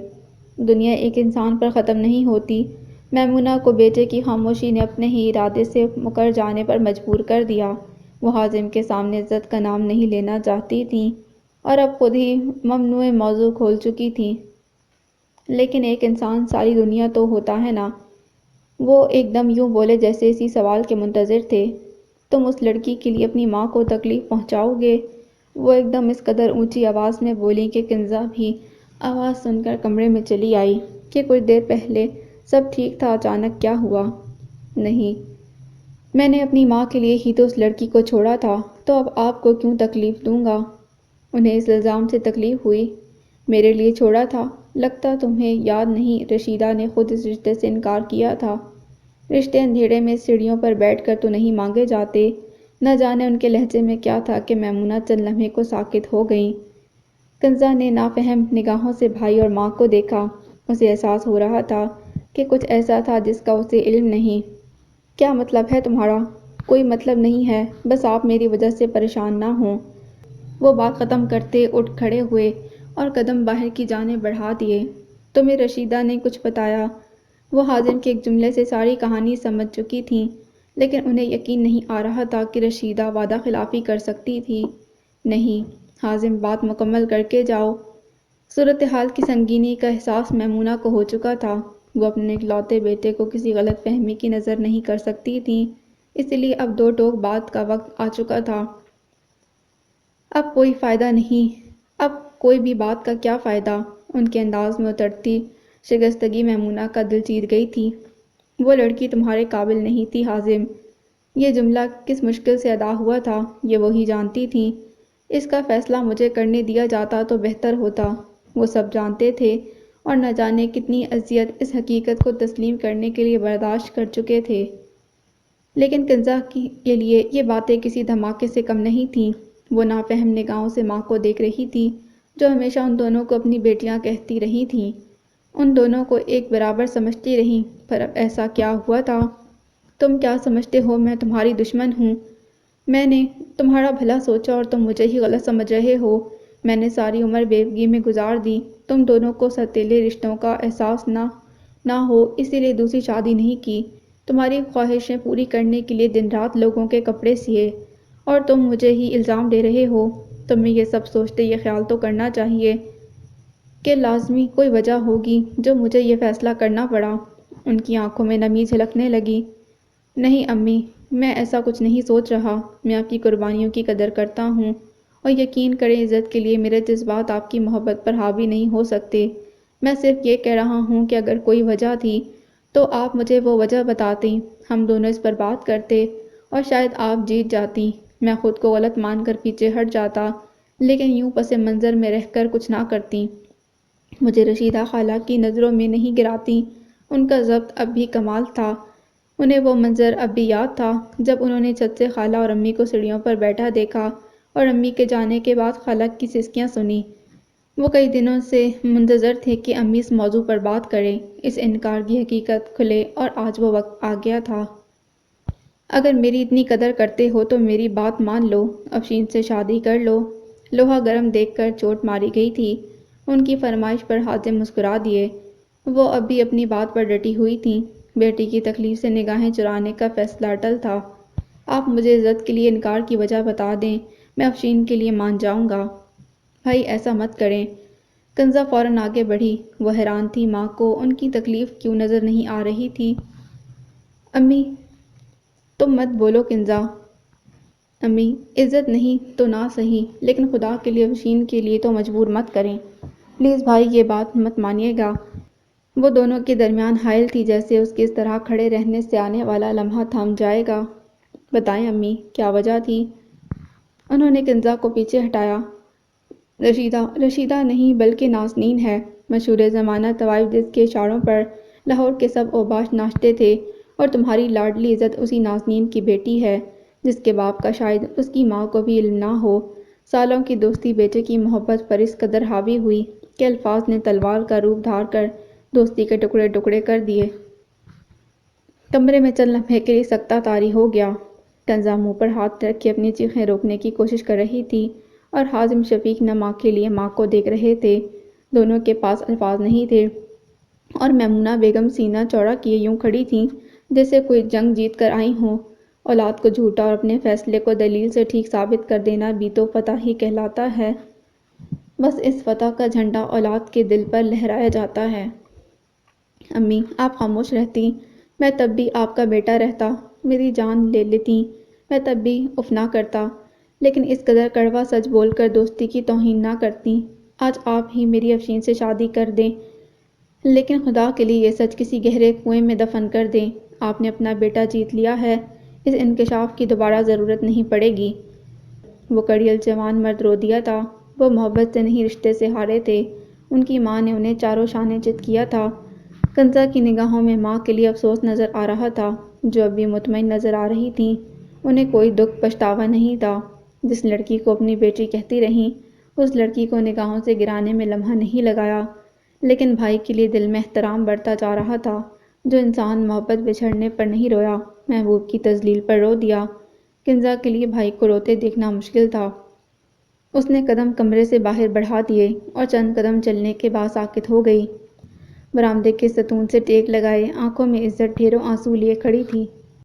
دنیا ایک انسان پر ختم نہیں ہوتی۔ میمونہ کو بیٹے کی خاموشی نے اپنے ہی ارادے سے مکر جانے پر مجبور کر دیا۔ وہ حازم کے سامنے عزت کا نام نہیں لینا چاہتی تھیں، اور اب خود ہی ممنوع موضوع کھول چکی تھیں۔ لیکن ایک انسان ساری دنیا تو ہوتا ہے نا۔ وہ ایک دم یوں بولے جیسے اسی سوال کے منتظر تھے۔ تم اس لڑکی کے لیے اپنی ماں کو تکلیف پہنچاؤ گے؟ وہ ایک دم اس قدر اونچی آواز میں بولیں کہ کنزا بھی آواز سن کر کمرے میں چلی آئی کہ کچھ دیر پہلے سب ٹھیک تھا، اچانک کیا ہوا؟ نہیں، میں نے اپنی ماں کے لیے ہی تو اس لڑکی کو چھوڑا تھا، تو اب آپ کو کیوں تکلیف دوں گا؟ انہیں اس الزام سے تکلیف ہوئی؟ میرے لیے چھوڑا تھا؟ لگتا تمہیں یاد نہیں رشیدہ نے خود اس رشتے سے انکار کیا تھا۔ رشتے اندھیرے میں سیڑھیوں پر بیٹھ کر تو نہیں مانگے جاتے، نہ جانے ان کے لہجے میں کیا تھا کہ میمونہ چند لمحے کو ساکت ہو گئیں۔ کنزا نے نافہم نگاہوں سے بھائی اور ماں کو دیکھا۔ اسے احساس ہو رہا تھا کہ کچھ ایسا تھا جس کا اسے علم نہیں۔ کیا مطلب ہے تمہارا؟ کوئی مطلب نہیں ہے، بس آپ میری وجہ سے پریشان نہ ہوں۔ وہ بات ختم کرتے اٹھ کھڑے ہوئے اور قدم باہر کی جانب بڑھا دیے۔ تمہیں رشیدہ نے کچھ بتایا؟ وہ حازم کے ایک جملے سے ساری کہانی سمجھ چکی تھیں، لیکن انہیں یقین نہیں آ رہا تھا کہ رشیدہ وعدہ خلافی کر سکتی تھی۔ نہیں، حازم بات مکمل کر کے جاؤ۔ صورتحال کی سنگینی کا احساس میمونہ کو ہو چکا تھا۔ وہ اپنے اکلوتے بیٹے کو کسی غلط فہمی کی نظر نہیں کر سکتی تھیں، اس لیے اب دو ٹوک بات کا وقت آ چکا تھا۔ اب کوئی فائدہ نہیں، اب کوئی بھی بات کا کیا فائدہ؟ ان کے انداز میں اترتی شائستگی میمونہ کا دل جیت گئی تھی۔ وہ لڑکی تمہارے قابل نہیں تھی حازم۔ یہ جملہ کس مشکل سے ادا ہوا تھا یہ وہی جانتی تھیں۔ اس کا فیصلہ مجھے کرنے دیا جاتا تو بہتر ہوتا۔ وہ سب جانتے تھے اور نہ جانے کتنی اذیت اس حقیقت کو تسلیم کرنے کے لیے برداشت کر چکے تھے، لیکن کنزا کے لیے یہ باتیں کسی دھماکے سے کم نہیں تھیں۔ وہ نافہم نگاہوں سے ماں کو دیکھ رہی تھی، جو ہمیشہ ان دونوں کو اپنی بیٹیاں کہتی رہی تھیں، ان دونوں کو ایک برابر سمجھتی رہیں، پر اب ایسا کیا ہوا تھا؟ تم کیا سمجھتے ہو میں تمہاری دشمن ہوں؟ میں نے تمہارا بھلا سوچا اور تم مجھے ہی غلط سمجھ رہے ہو۔ میں نے ساری عمر بیوگی میں گزار دی، تم دونوں کو سوتیلے رشتوں کا احساس نہ ہو اسی لیے دوسری شادی نہیں کی، تمہاری خواہشیں پوری کرنے کے لیے دن رات لوگوں کے کپڑے سیے، اور تم مجھے ہی الزام دے رہے ہو۔ تمہیں یہ سب سوچتے یہ خیال تو کرنا چاہیے کہ لازمی کوئی وجہ ہوگی جو مجھے یہ فیصلہ کرنا پڑا۔ ان کی آنکھوں میں نمی جھلکنے لگی۔ نہیں امی، میں ایسا کچھ نہیں سوچ رہا، میں آپ کی قربانیوں کی قدر کرتا ہوں، اور یقین کریں عزت کے لیے میرے جذبات آپ کی محبت پر حاوی نہیں ہو سکتے۔ میں صرف یہ کہہ رہا ہوں کہ اگر کوئی وجہ تھی تو آپ مجھے وہ وجہ بتاتی، ہم دونوں اس پر بات کرتے اور شاید آپ جیت جاتی، میں خود کو غلط مان کر پیچھے ہٹ جاتا، لیکن یوں پس منظر میں رہ کر کچھ نہ کرتی، مجھے رشیدہ خالہ کی نظروں میں نہیں گراتی۔ ان کا ضبط اب بھی کمال تھا۔ انہیں وہ منظر اب بھی یاد تھا جب انہوں نے چھت سے خالہ اور امی کو سیڑھیوں پر بیٹھا دیکھا اور امی کے جانے کے بعد خالہ کی سسکیاں سنی۔ وہ کئی دنوں سے منتظر تھے کہ امی اس موضوع پر بات کریں، اس انکار کی حقیقت کھلے، اور آج وہ وقت آ گیا تھا۔ اگر میری اتنی قدر کرتے ہو تو میری بات مان لو، افشین سے شادی کر لو۔ لوہا گرم دیکھ کر چوٹ ماری گئی تھی۔ ان کی فرمائش پر حازم مسکرا دیے۔ وہ اب بھی اپنی بات پر ڈٹی ہوئی تھیں۔ بیٹی کی تکلیف سے نگاہیں چرانے کا فیصلہ اٹل تھا۔ آپ مجھے عزت کے لیے انکار کی وجہ بتا دیں، میں افشین کے لیے مان جاؤں گا۔ بھائی ایسا مت کریں۔ کنزا فوراً آگے بڑھی۔ وہ حیران تھی ماں کو ان کی تکلیف کیوں نظر نہیں آ رہی تھی۔ امی، تم مت بولو کنزا۔ امی، عزت نہیں تو نہ صحیح، لیکن خدا کے لیے افشین کے لیے تو مجبور مت کریں، پلیز بھائی یہ بات مت مانیے گا۔ وہ دونوں کے درمیان حائل تھی، جیسے اس کے اس طرح کھڑے رہنے سے آنے والا لمحہ تھم جائے گا۔ بتائیں امی، کیا وجہ تھی؟ انہوں نے کنزا کو پیچھے ہٹایا۔ رشیدہ نہیں بلکہ نازنین ہے، مشہور زمانہ طوائف جس کے اشاروں پر لاہور کے سب اوباش ناچتے تھے، اور تمہاری لاڈلی عزت اسی نازنین کی بیٹی ہے، جس کے باپ کا شاید اس کی ماں کو بھی علم نہ ہو۔ سالوں کی دوستی بیٹے کی محبت پر اس قدر حاوی ہوئی کہ الفاظ نے تلوار کا روپ دھار کر دوستی کے ٹکڑے ٹکڑے کر دیے۔ کمرے میں چند لمحے کے لیے سکتہ طاری ہو گیا۔ کنزا منہ پر ہاتھ رکھے اپنی چیخیں روکنے کی کوشش کر رہی تھی، اور حازم شفیق نما کے لیے ماں کو دیکھ رہے تھے۔ دونوں کے پاس الفاظ نہیں تھے، اور میمونہ بیگم سینہ چوڑا کیے یوں کھڑی تھیں جیسے کوئی جنگ جیت کر آئی ہوں۔ اولاد کو جھوٹا اور اپنے فیصلے کو دلیل سے ٹھیک ثابت کر دینا بھی تو فتح ہی کہلاتا ہے۔ بس اس فتح کا جھنڈا اولاد کے دل پر لہرایا جاتا ہے۔ امی، آپ خاموش رہتی، میں تب بھی آپ کا بیٹا رہتا، میری جان لے لیتیں، میں تب بھی اف نہ کرتا، لیکن اس قدر کڑوا سچ بول کر دوستی کی توہین نہ کرتیں۔ آج آپ ہی میری افشین سے شادی کر دیں، لیکن خدا کے لیے یہ سچ کسی گہرے کنویں میں دفن کر دیں۔ آپ نے اپنا بیٹا جیت لیا ہے، اس انکشاف کی دوبارہ ضرورت نہیں پڑے گی۔ وہ کڑیل جوان مرد رو دیا تھا۔ وہ محبت سے نہیں رشتے سے ہارے تھے۔ ان کی ماں نے انہیں چاروں شانے چت کیا تھا۔ کنزا کی نگاہوں میں ماں کے لیے افسوس نظر آ رہا تھا، جو اب بھی مطمئن نظر آ رہی تھیں۔ انہیں کوئی دکھ پچھتاوا نہیں تھا۔ جس لڑکی کو اپنی بیٹی کہتی رہیں، اس لڑکی کو نگاہوں سے گرانے میں لمحہ نہیں لگایا، لیکن بھائی کے لیے دل میں احترام بڑھتا جا رہا تھا۔ جو انسان محبت بچھڑنے پر نہیں رویا، محبوب کی تذلیل پر رو دیا۔ کنزا کے لیے بھائی کو روتے دیکھنا مشکل تھا۔ اس نے قدم کمرے سے باہر بڑھا دیے اور چند قدم چلنے کے بعد ساکت ہو گئی۔ برآمدے کے ستون سے ٹیک لگائے، آنکھوں میں عزت ڈھیروں آنسو لیے کھڑی تھی۔